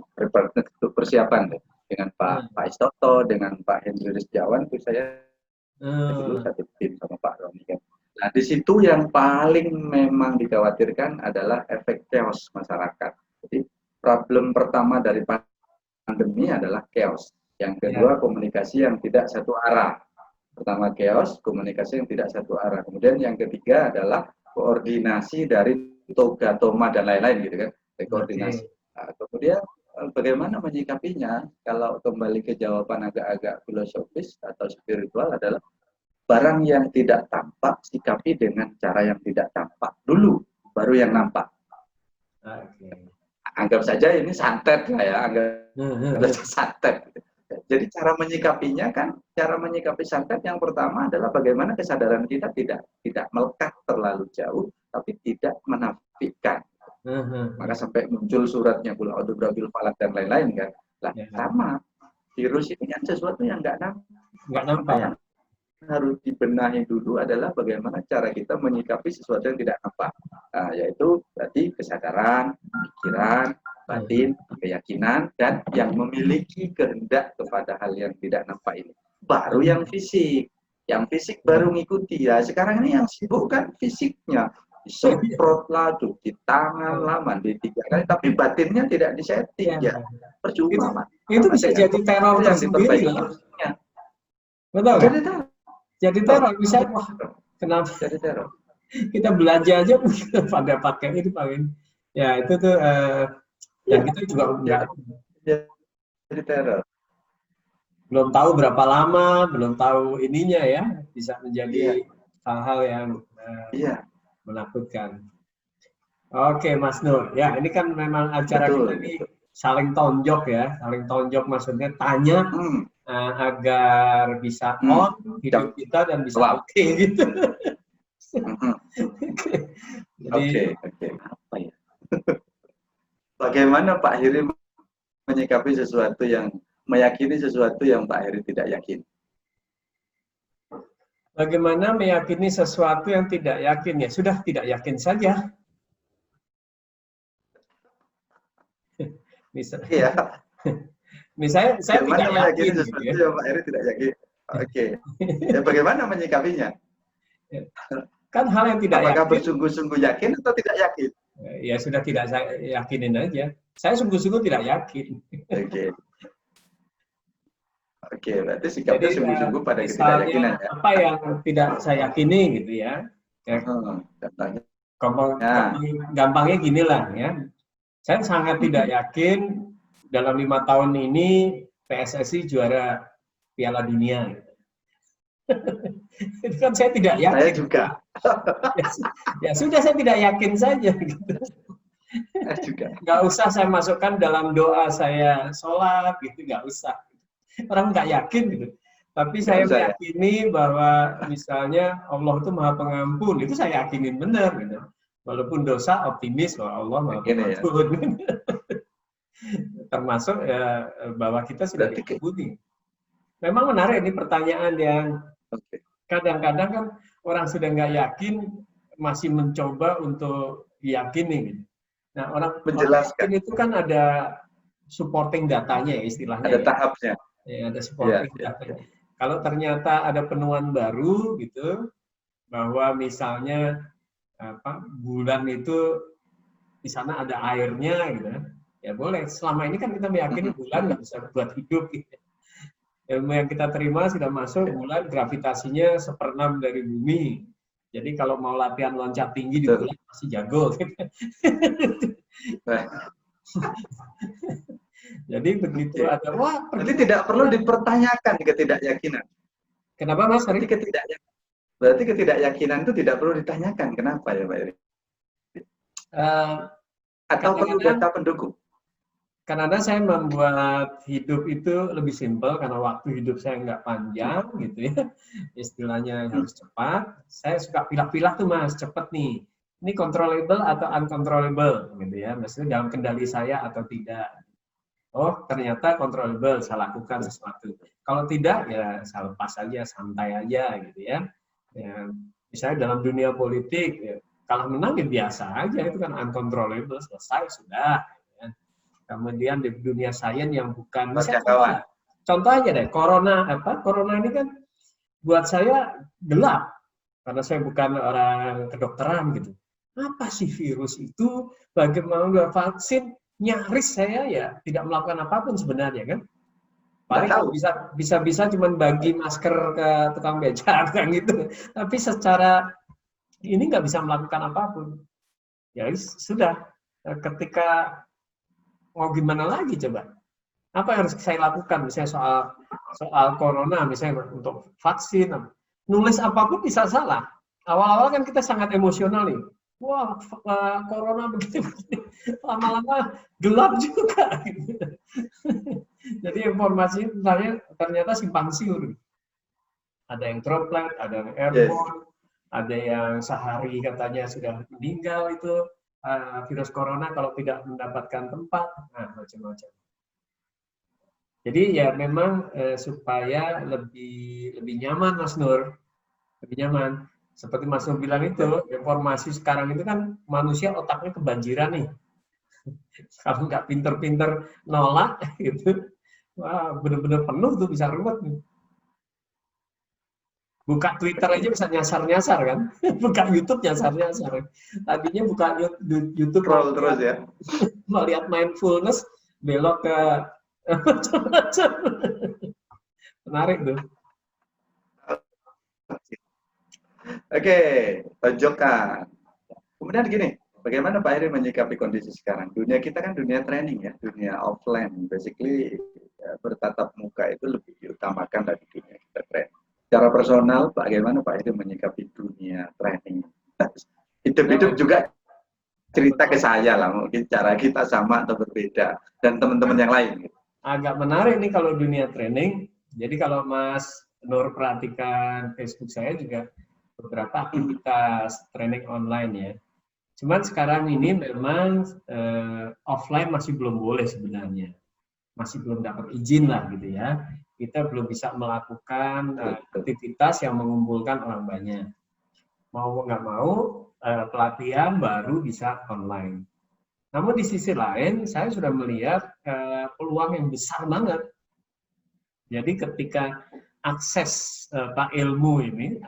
B: persiapan dengan Pak Istoto, dengan Pak Hendri Rizjawan, itu saya dulu satu tim sama Pak Roni. Nah di situ yang paling memang dikhawatirkan adalah efek chaos masyarakat. Jadi problem pertama dari pandemi adalah chaos. Yang kedua komunikasi yang tidak satu arah. Pertama chaos, komunikasi yang tidak satu arah. Kemudian yang ketiga adalah koordinasi dari toga, toma, dan lain-lain gitu kan, koordinasi. Nah, kemudian bagaimana menyikapinya? Kalau kembali ke jawaban agak-agak filosofis atau spiritual adalah barang yang tidak tampak sikapi dengan cara yang tidak tampak dulu, baru yang nampak. Anggap saja ini santet lah ya, anggap saja santet. Jadi cara menyikapinya kan, cara menyikapi santet yang pertama adalah bagaimana kesadaran kita tidak melekat terlalu jauh, tapi tidak menafikan. Maka sampai muncul suratnya Qul a'udzu birabbil falaq dan lain-lain kan. Lah sama, virus ini kan sesuatu yang nggak nampak. Yang harus dibenahi dulu adalah bagaimana cara kita menyikapi sesuatu yang tidak nampak. Nah, yaitu berarti kesadaran, pikiran, batin, keyakinan, dan yang memiliki kehendak kepada hal yang tidak nampak ini. Baru yang fisik. Yang fisik baru ngikuti ya. Sekarang ini yang sibuk kan fisiknya. Disemprot lah, cuci tangan lah, mandi 3 kali, tapi batinnya tidak disetting ya. Percuma.
A: Itu bisa jadi teror tersendiri. Betul. Jadi teror. Bisa, wah, kenapa?
B: Jadi teror.
A: Kita belanja aja pada pakai itu, ya itu tuh. Dan kita juga
B: jadi teror.
A: Belum tahu berapa lama, belum tahu ininya ya, bisa menjadi hal-hal yang
B: Iya,
A: menakutkan. Oke, Mas Nur. Ya, ini kan memang acara
B: betul,
A: kita ini
B: betul.
A: saling tonjok ya, saling tonjok maksudnya tanya
B: Hmm,
A: agar bisa
B: hmm.
A: on hidup kita dan bisa
B: Jawab.
A: oke gitu.
B: Mhm.
A: Jadi
B: Oke, oke. Apa ya? Bagaimana Pak Heri menyikapi sesuatu yang meyakini sesuatu yang Pak Heri tidak yakin?
A: bagaimana meyakini sesuatu yang tidak yakin ya sudah tidak yakin saja. Misal,
B: Iya.
A: misalnya saya
B: Bagaimana
A: tidak
B: meyakini
A: yakin gitu
B: sesuatu
A: ya.
B: yang Pak Heri tidak yakin? Oke. Ya bagaimana menyikapinya?
A: Kan hal yang tidak
B: Apakah
A: yakin
B: bersungguh-sungguh yakin atau tidak yakin?
A: ya sudah tidak saya yakinin aja. Saya sungguh-sungguh tidak yakin.
B: Oke. Oke, berarti sikapnya
A: Jadi
B: sungguh-sungguh pada ketidakyakinan
A: misalnya
B: ya.
A: apa yang tidak saya yakini gitu ya. Ya,
B: Contohnya.
A: gampangnya gini lah ya. Saya sangat tidak yakin dalam 5 tahun ini PSSI juara Piala Dunia. Itu kan saya tidak
B: Saya
A: yakin.
B: juga.
A: Ya sudah saya tidak yakin saja. Gitu.
B: Saya juga.
A: Nggak usah saya masukkan dalam doa saya sholat gitu, nggak usah. Orang nggak yakin gitu. Tapi
B: Nggak
A: saya
B: usah ya.
A: meyakini bahwa misalnya Allah itu Maha Pengampun, itu saya yakinin benar gitu. Walaupun dosa, optimis bahwa Allah Maha
B: Begini ya.
A: Pengampun. Termasuk ya, bahwa kita sudah
B: Berarti
A: diampuni. Memang menarik ini pertanyaan yang
B: oke.
A: kadang-kadang kan orang sudah nggak yakin masih mencoba untuk diyakini. Gitu. Nah, orang
B: Menjelaskan.
A: yakin itu kan ada supporting datanya ya istilahnya
B: Ada
A: ya.
B: tahapnya.
A: Ya, ada
B: Iya,
A: supporting
B: iya,
A: datanya.
B: iya.
A: Kalau ternyata ada penemuan baru gitu bahwa misalnya bulan itu di sana ada airnya gitu ya boleh. Selama ini kan kita meyakini bulan nggak bisa buat hidup. Gitu. Ilmu yang kita terima sudah masuk bulan gravitasinya 1/6 dari bumi. Jadi kalau mau latihan loncat tinggi di
B: Betul.
A: bulan masih jago.
B: Nah,
A: Jadi begitu
B: oke.
A: ada wah
B: Jadi
A: pergi.
B: tidak perlu dipertanyakan ketidakyakinan.
A: Kenapa Mas?
B: Berarti berarti ketidakyakinan itu tidak perlu ditanyakan. Kenapa ya Pak Eri? Atau perlu data pendukung?
A: Kadang-kadang saya membuat hidup itu lebih simpel karena waktu hidup saya nggak panjang gitu ya. Istilahnya harus cepat. Saya suka pilah-pilah tuh Mas, cepet nih. Ini controllable atau uncontrollable gitu ya. Maksudnya dalam kendali saya atau tidak. Oh, ternyata controllable, saya lakukan sesuatu. Kalau tidak ya saya lepas aja, santai aja gitu ya. Ya misalnya dalam dunia politik ya, kalau menang ya biasa aja itu kan uncontrollable, selesai sudah. Kemudian di dunia sains yang bukan, misalnya contoh aja deh, corona ini kan buat saya gelap karena saya bukan orang kedokteran gitu. Apa sih virus itu? Bagaimana vaksin? Nyaris saya ya tidak melakukan apapun sebenarnya kan. Paling bisa cuma bagi masker ke tukang beca kan gitu. Tapi secara ini nggak bisa melakukan apapun. Ya sudah. Ketika mau gimana lagi coba? Apa yang harus saya lakukan? Misalnya soal corona, misalnya untuk vaksin, nulis apapun bisa salah. Awal-awal kan kita sangat emosional nih. Wah, corona begitu, lama-lama gelap juga. Jadi informasi ternyata simpang siur. Ada yang droplet, ada yang airborne, ada yang sehari katanya sudah meninggal itu. Virus corona kalau tidak mendapatkan tempat, nah macam-macam. Jadi ya memang supaya lebih nyaman Mas Nur, lebih nyaman. Seperti Mas Nur bilang itu, informasi sekarang itu kan manusia otaknya kebanjiran nih. Kalau nggak pinter-pinter nolak gitu, wah bener-bener penuh tuh bisa ruwet nih. Buka Twitter aja bisa nyasar-nyasar kan, buka YouTube nyasar-nyasar. Tadinya buka YouTube
B: scroll terus ya.
A: Mau lihat mindfulness, belok ke macam-macam. Menarik tuh.
B: Oke, tonjokkan. Kemudian gini, bagaimana Pak Heri menyikapi kondisi sekarang? Dunia kita kan dunia training ya, dunia offline. Basically bertatap muka itu lebih diutamakan dari dunia kita training. Secara personal, bagaimana Pak Heri menyikapi dunia training. Hidup-hidup juga cerita ke saya lah, mungkin cara kita sama atau berbeda, dan teman-teman yang lain.
A: Agak menarik nih kalau dunia training. Jadi kalau Mas Nur perhatikan Facebook saya juga beberapa aktivitas training online ya. Cuman sekarang ini memang offline masih belum boleh sebenarnya. Masih belum dapat izin lah gitu ya. Kita belum bisa melakukan aktivitas yang mengumpulkan orang banyak. Mau nggak mau, pelatihan baru bisa online. Namun di sisi lain, saya sudah melihat peluang yang besar banget. Jadi ketika akses ilmu ini,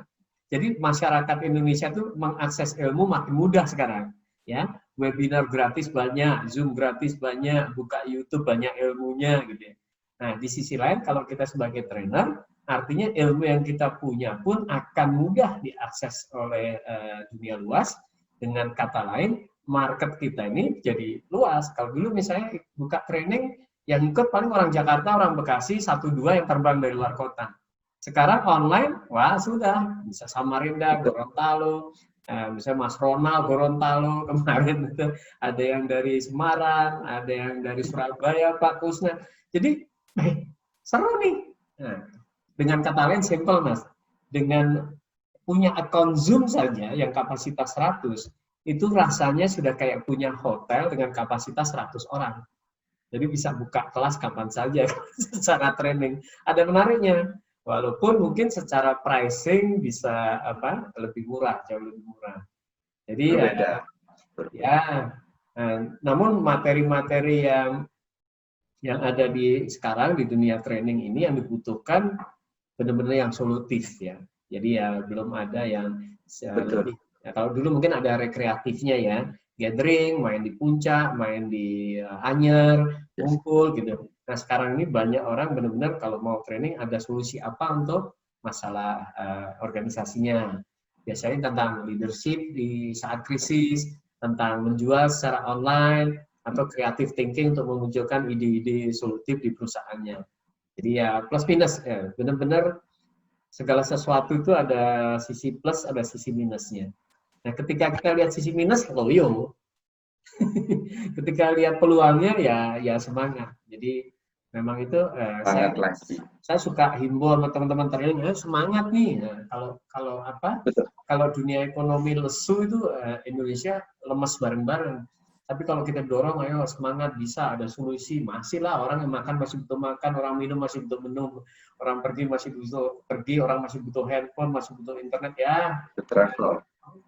A: jadi masyarakat Indonesia itu mengakses ilmu makin mudah sekarang. Ya, webinar gratis banyak, Zoom gratis banyak, buka YouTube banyak ilmunya gitu ya. Nah, di sisi lain kalau kita sebagai trainer, artinya ilmu yang kita punya pun akan mudah diakses oleh dunia luas. Dengan kata lain, market kita ini jadi luas. Kalau dulu misalnya buka training, yang ikut paling orang Jakarta, orang Bekasi, 1-2 yang terbang dari luar kota. Sekarang online, wah sudah, bisa Samarinda, Gorontalo, misalnya Mas Ronald, Gorontalo, kemarin itu ada yang dari Semarang, ada yang dari Surabaya, Pak Kusna. Jadi, seru nih. Nah, dengan kata lain, simple Mas. Dengan punya akun Zoom saja yang kapasitas 100, itu rasanya sudah kayak punya hotel dengan kapasitas 100 orang. Jadi bisa buka kelas kapan saja secara training. Ada menariknya. Walaupun mungkin secara pricing bisa lebih murah, jauh lebih murah. Jadi namun materi-materi yang ada di sekarang di dunia training ini yang dibutuhkan benar-benar yang solutif ya. Jadi ya belum ada yang lebih. Ya, kalau dulu mungkin ada rekreatifnya ya, gathering, main di puncak, main di Anyer, kumpul gitu. Nah sekarang ini banyak orang benar-benar kalau mau training ada solusi apa untuk masalah organisasinya. Biasanya tentang leadership di saat krisis, tentang menjual secara online, atau creative thinking untuk memunculkan ide-ide solutif di perusahaannya. Jadi ya plus minus, ya, benar-benar segala sesuatu itu ada sisi plus, ada sisi minusnya. Nah, ketika kita lihat sisi minus, loyo. Ketika lihat peluangnya, ya semangat. Jadi memang itu saya suka himbau sama teman-teman training, semangat nih. Nah, kalau dunia ekonomi lesu itu Indonesia lemes bareng-bareng. Tapi kalau kita dorong, ayo semangat, bisa, ada solusi. Masih lah, orang yang makan masih butuh makan, orang minum masih butuh minum, orang pergi masih butuh pergi, orang masih butuh handphone, masih butuh internet, ya.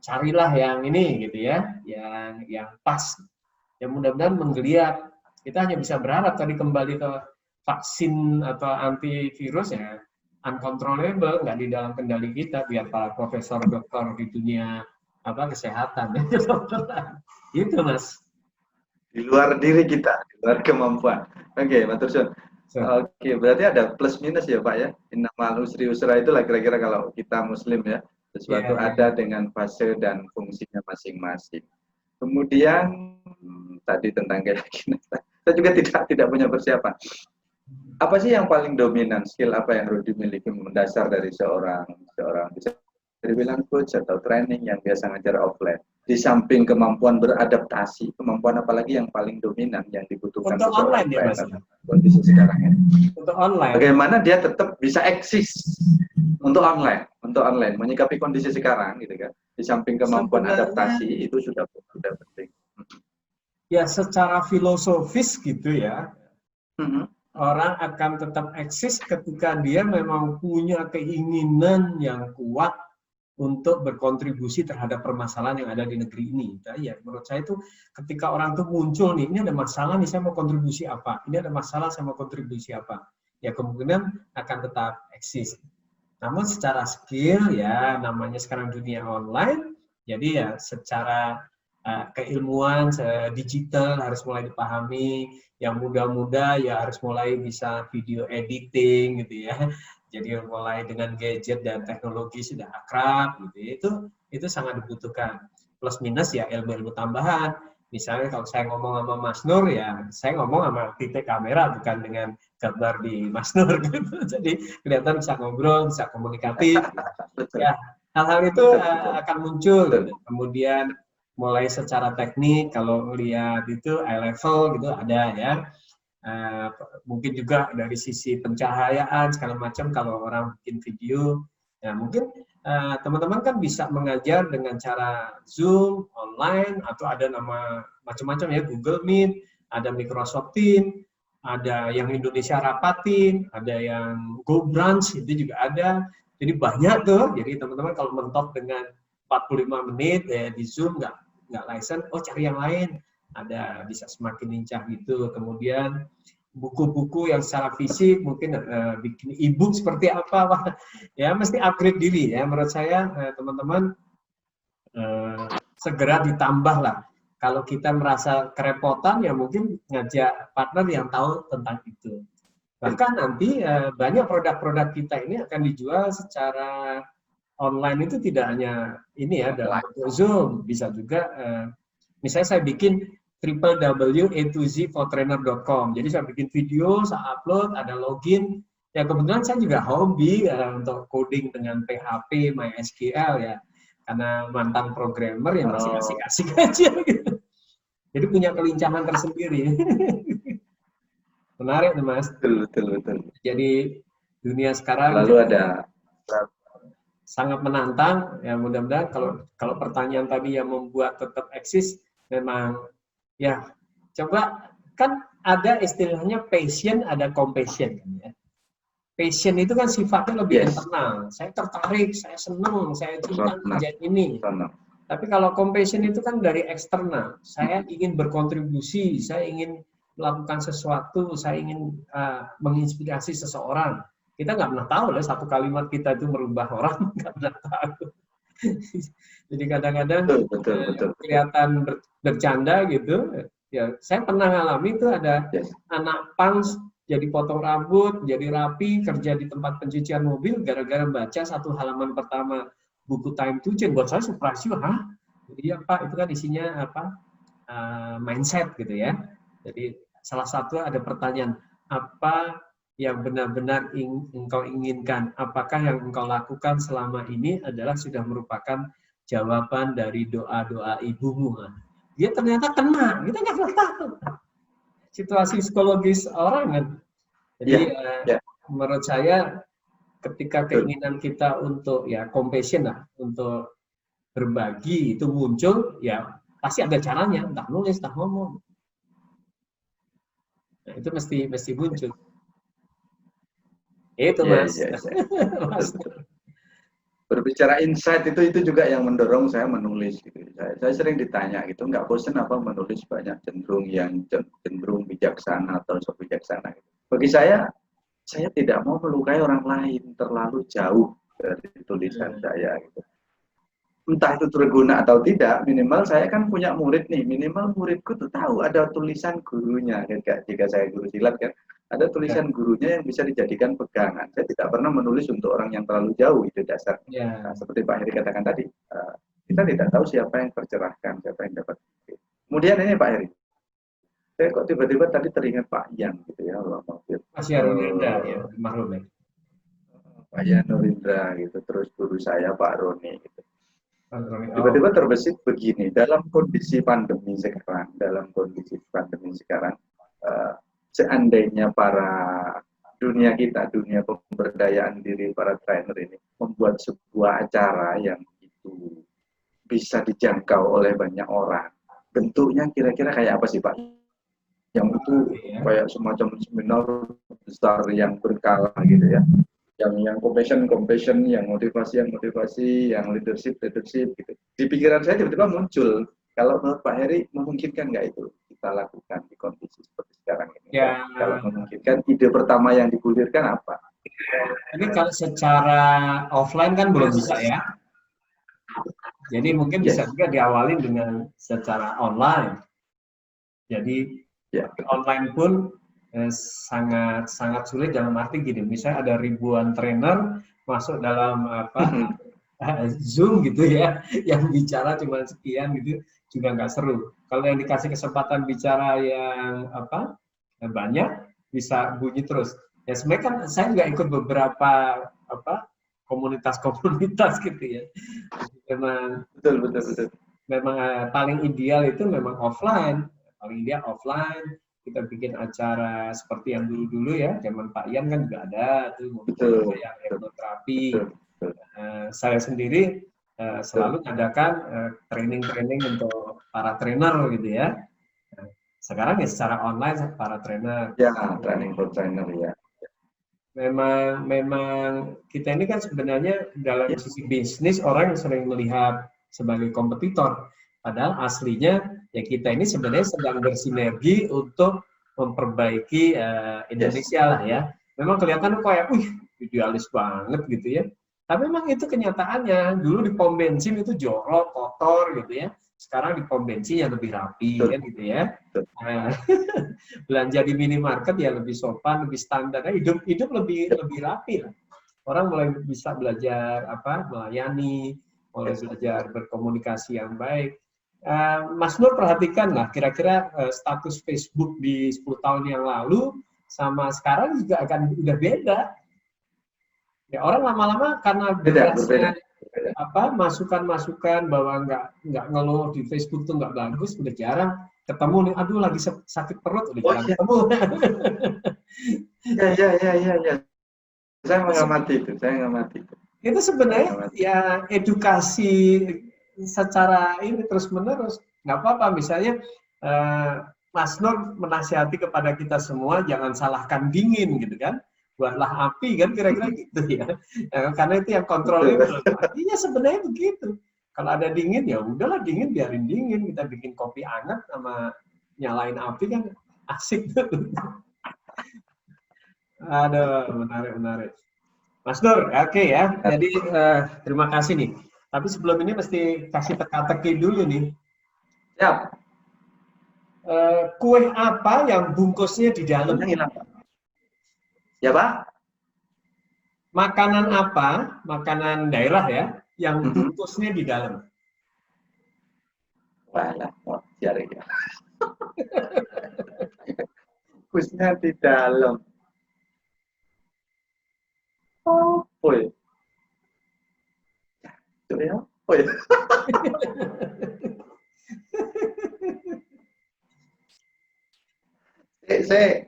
A: Carilah yang ini, gitu ya, yang pas. Yang mudah-mudahan menggeliat. Kita hanya bisa berharap tadi kembali ke vaksin atau antivirus ya, uncontrollable, nggak di dalam kendali kita, biar para profesor dokter di dunia kesehatan. Gitu, Mas.
B: Di luar diri kita, di luar kemampuan. Oke, Matur Suwun. Oke, berarti ada plus minus ya Pak ya. Innamal usri yusra itulah kira-kira kalau kita Muslim ya, sesuatu ada dengan fase dan fungsinya masing-masing. Kemudian tadi tentang keyakinan, saya juga tidak punya persiapan. Apa sih yang paling dominan, skill apa yang harus dimiliki mendasar dari seorang bisa dibilang coach atau training yang biasa ngajar offline? Di samping kemampuan beradaptasi, kemampuan apalagi yang paling dominan yang dibutuhkan
A: untuk online ya Mas?
B: Kondisi sekarang ini.
A: Untuk online.
B: Bagaimana dia tetap bisa eksis untuk online, menyikapi kondisi sekarang gitu kan. Di samping kemampuan adaptasi itu sudah penting.
A: Ya secara filosofis gitu ya. Orang akan tetap eksis ketika dia memang punya keinginan yang kuat untuk berkontribusi terhadap permasalahan yang ada di negeri ini. Nah, ya, menurut saya itu ketika orang itu muncul nih, ini ada masalah nih, saya mau kontribusi apa? Ini ada masalah, saya mau kontribusi apa? Ya kemungkinan akan tetap eksis. Namun secara skill ya namanya sekarang dunia online, jadi ya secara keilmuan digital harus mulai dipahami. Yang muda-muda ya harus mulai bisa video editing gitu ya. Jadi mulai dengan gadget dan teknologi sudah akrab gitu. Itu sangat dibutuhkan. Plus minus ya ilmu-ilmu tambahan. Misalnya kalau saya ngomong sama Mas Nur ya saya ngomong sama titik kamera bukan dengan gambar di Mas Nur gitu. Jadi kelihatan bisa ngobrol, bisa komunikatif. Ya hal-hal itu
B: betul.
A: akan muncul
B: Betul.
A: gitu. Kemudian mulai secara teknik, kalau lihat itu eye level gitu ada ya. Mungkin juga dari sisi pencahayaan segala macam kalau orang bikin video, ya mungkin teman-teman kan bisa mengajar dengan cara Zoom, online, atau ada nama macam-macam ya, Google Meet, ada Microsoft Teams, ada yang Indonesia Rapatin, ada yang Go Branch, itu juga ada. Jadi banyak tuh. Jadi teman-teman kalau mentok dengan 45 menit ya di Zoom nggak license, oh cari yang lain. Ada, bisa semakin lincah gitu. Kemudian buku-buku yang secara fisik mungkin bikin e-book seperti apa, Pak. Ya mesti upgrade diri ya. Menurut saya teman-teman segera ditambah lah. Kalau kita merasa kerepotan ya mungkin ngajak partner yang tahu tentang itu. Bahkan nanti banyak produk-produk kita ini akan dijual secara online, itu tidak hanya ini ya dalam bentuk Zoom, bisa juga misalnya saya bikin www.a2z4trainer.com. Jadi saya bikin video, saya upload, ada login. Ya kebetulan saya juga hobi untuk coding dengan PHP, MySQL ya. Karena mantan programmer yang masih asik-asik aja gitu. Jadi punya kelincahan tersendiri. Menarik tuh Mas.
B: Betul.
A: Jadi dunia sekarang
B: Lalu ada
A: sangat menantang. Ya mudah-mudahan kalau pertanyaan tadi yang membuat tetap eksis, memang ya coba, kan ada istilahnya passion, ada compassion ya. Passion itu kan sifatnya lebih internal. Saya tertarik, saya senang, saya cinta kerjaan ini. Tapi kalau compassion itu kan dari eksternal. Saya ingin berkontribusi, saya ingin melakukan sesuatu, saya ingin menginspirasi seseorang. Kita nggak pernah tahu lah satu kalimat kita itu merubah orang, nggak pernah tahu. Jadi kadang-kadang kelihatan bercanda gitu. Ya, saya pernah ngalami itu ada anak pang jadi potong rambut, jadi rapi, kerja di tempat pencucian mobil gara-gara baca satu halaman pertama buku Time to Change. Buat saya surprise, hah? Jadi ya Pak, itu kan isinya apa? Mindset gitu ya. Jadi salah satu ada pertanyaan, apa yang benar-benar engkau inginkan? Apakah yang engkau lakukan selama ini adalah sudah merupakan jawaban dari doa-doa ibumu? Dia ternyata kena, kita nggak pernah tahu situasi psikologis orang kan. Jadi menurut saya ketika keinginan kita untuk ya compassion lah, untuk berbagi itu muncul, ya pasti ada caranya, entah nulis, entah ngomong. Nah, itu mesti muncul. Itu Mas.
B: Mas. Berbicara insight itu juga yang mendorong saya menulis gitu. Saya sering ditanya gitu, nggak bosan apa menulis banyak cenderung bijaksana atau sok bijaksana gitu. Bagi saya tidak mau melukai orang lain terlalu jauh dari tulisan saya gitu. Entah itu berguna atau tidak, minimal saya kan punya murid nih, minimal muridku tuh tahu ada tulisan gurunya. Jika saya guru silat kan, ada tulisan gurunya yang bisa dijadikan pegangan. Saya tidak pernah menulis untuk orang yang terlalu jauh, itu dasarnya. Nah, seperti Pak Heri katakan tadi, kita tidak tahu siapa yang tercerahkan, siapa yang dapat. Kemudian ini Pak Heri, saya kok tiba-tiba tadi teringat Pak Yan gitu ya, Allah maafir.
A: Mas Yarunindra ya, mahrum ya.
B: Pak Yan Nurindra gitu, terus guru saya Pak Roni gitu. Tiba-tiba terbesit begini, dalam kondisi pandemi sekarang, seandainya para dunia pemberdayaan diri para trainer ini membuat sebuah acara yang itu bisa dijangkau oleh banyak orang, bentuknya kira-kira kayak apa sih Pak? Yang itu kayak semacam seminar besar yang berkala gitu ya. Yang compassion, yang motivasi, yang leadership gitu. Di pikiran saya tiba-tiba muncul, kalau menurut Pak Heri memungkinkan nggak itu kita lakukan di kondisi seperti sekarang ini? Ya. Kalau memungkinkan, ide pertama yang digulirkan apa?
A: Ini kalau secara offline kan belum bisa ya. Jadi mungkin bisa juga diawali dengan secara online. Jadi online pun sangat sulit dalam arti gini, misalnya ada ribuan trainer masuk dalam Zoom gitu ya, yang bicara cuma sekian gitu juga nggak seru. Kalau yang dikasih kesempatan bicara yang banyak, bisa bunyi terus. Ya sebenarnya kan saya juga ikut beberapa komunitas-komunitas gitu ya. Memang
B: Betul.
A: memang paling ideal itu memang offline. Paling ideal offline. Kita bikin acara seperti yang dulu-dulu ya, zaman Pak Ian kan juga ada tuh
B: Betul.
A: yang hipnoterapi.
B: Betul.
A: Saya sendiri selalu mengadakan training-training untuk para trainer gitu ya. Sekarang ya secara online para trainer.
B: Ya, training for trainer ya.
A: Memang kita ini kan sebenarnya dalam sisi bisnis orang yang sering melihat sebagai kompetitor. Padahal aslinya ya kita ini sebenarnya sedang bersinergi untuk memperbaiki Indonesia lah ya. Memang kelihatan kayak, idealis banget gitu ya. Tapi memang itu kenyataannya. Dulu di pom bensin itu jorok, kotor gitu ya. Sekarang di pom bensin yang lebih rapi kan gitu ya. Belanja di minimarket ya lebih sopan, lebih standar. Hidup lebih rapi lah. Orang mulai bisa belajar melayani, mulai belajar berkomunikasi yang baik. Mas Nur perhatikan lah, kira-kira status Facebook di 10 tahun yang lalu sama sekarang juga akan udah beda. Ya orang lama-lama karena berasnya masukan-masukan bahwa nggak ngeluh di Facebook tuh nggak bagus, udah jarang ketemu nih. Aduh lagi sakit perut, udah jarang ketemu.
B: Ya. Saya mengamati itu.
A: Itu sebenarnya ya edukasi secara ini terus-menerus. Nggak apa-apa, misalnya Mas Nur menasihati kepada kita semua jangan salahkan dingin gitu kan. Buatlah api kan kira-kira gitu ya. Karena itu yang kontrolnya. Artinya sebenarnya begitu. Kalau ada dingin ya udahlah dingin, biarin dingin. Kita bikin kopi hangat sama nyalain api kan asik tuh. Aduh, menarik. Mas Nur, oke ya. Jadi terima kasih nih. Tapi sebelum ini mesti kasih teka-teki dulu nih.
B: Siap.
A: Kue apa yang bungkusnya di dalam?
B: Ya Pak.
A: Makanan apa, makanan daerah ya, yang bungkusnya di dalam?
B: Walah, mau cari ya. Bungkusnya di dalam. Woi. Saya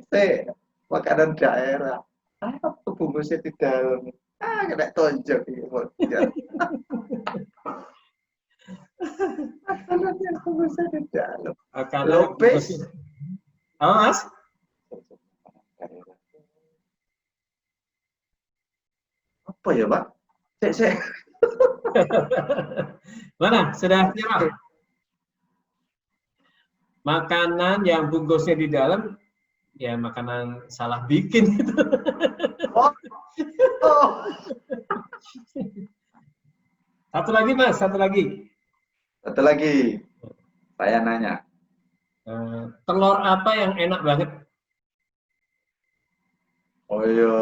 B: makanan daerah. Apa bungkusnya di dalam? Kena tonjok ini. Makanan yang bungkusnya di dalam. Lopes.
A: Oh, Mas?
B: Apa ya, Pak? Saya.
A: Mana? Sudah nyerah? Makanan yang bungkusnya di dalam, ya makanan salah bikin gitu. Satu lagi Mas, satu lagi.
B: Saya nanya.
A: Telur apa yang enak banget?
B: Oh iya.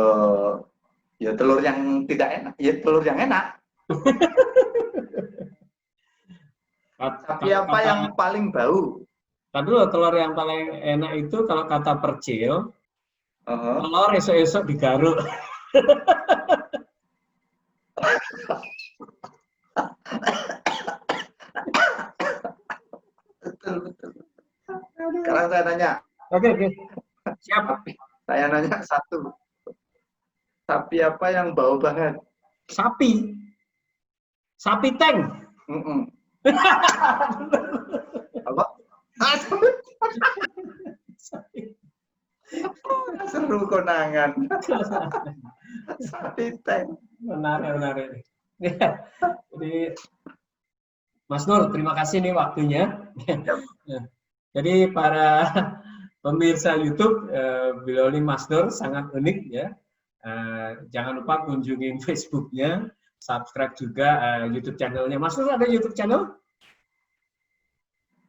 B: Ya telur yang tidak enak. Ya telur yang enak. Tapi apa yang paling bau?
A: Tadi dulu, telur yang paling enak itu kalau kata Percil, telur esok-esok digaruk.
B: Betul. Sekarang saya nanya.
A: Oke. Siap.
B: Saya nanya satu. Sapi apa yang bau banget?
A: Sapi tank.
B: Apa? Seru konangan. Sapi tank.
A: Menarik. Jadi Mas Nur, terima kasih nih waktunya. Jadi para pemirsa YouTube, beliau ini Mas Nur sangat unik ya. Jangan lupa kunjungin Facebook-nya, subscribe juga YouTube channelnya. Mas Nur ada YouTube channel?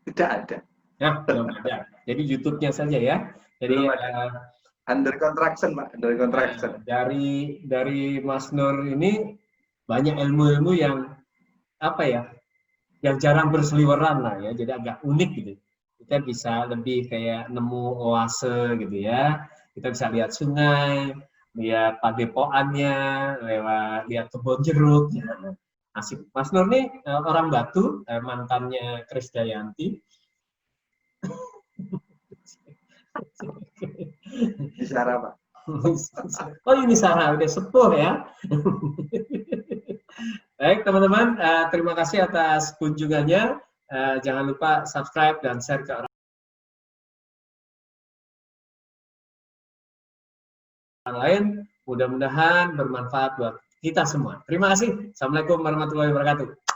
B: Tidak ada.
A: Ya, belum ada. Jadi YouTube-nya saja ya. Jadi
B: under contraction, Pak. Under contraction.
A: Dari Mas Nur ini banyak ilmu-ilmu yang yang jarang berseliweran lah ya. Jadi agak unik gitu. Kita bisa lebih kayak nemu oase gitu ya. Kita bisa lihat sungai, lihat padepokannya, lewat lihat kebun jeruk. Ya. Asik. Mas Nur nih orang Batu, mantannya Krisdayanti.
B: Di Sarah, Pak.
A: Oh ini Sarah udah sepuh ya. Baik teman-teman, terima kasih atas kunjungannya. Jangan lupa subscribe dan share ke orang lain. Mudah-mudahan bermanfaat buat kita semua. Terima kasih. Assalamualaikum warahmatullahi wabarakatuh.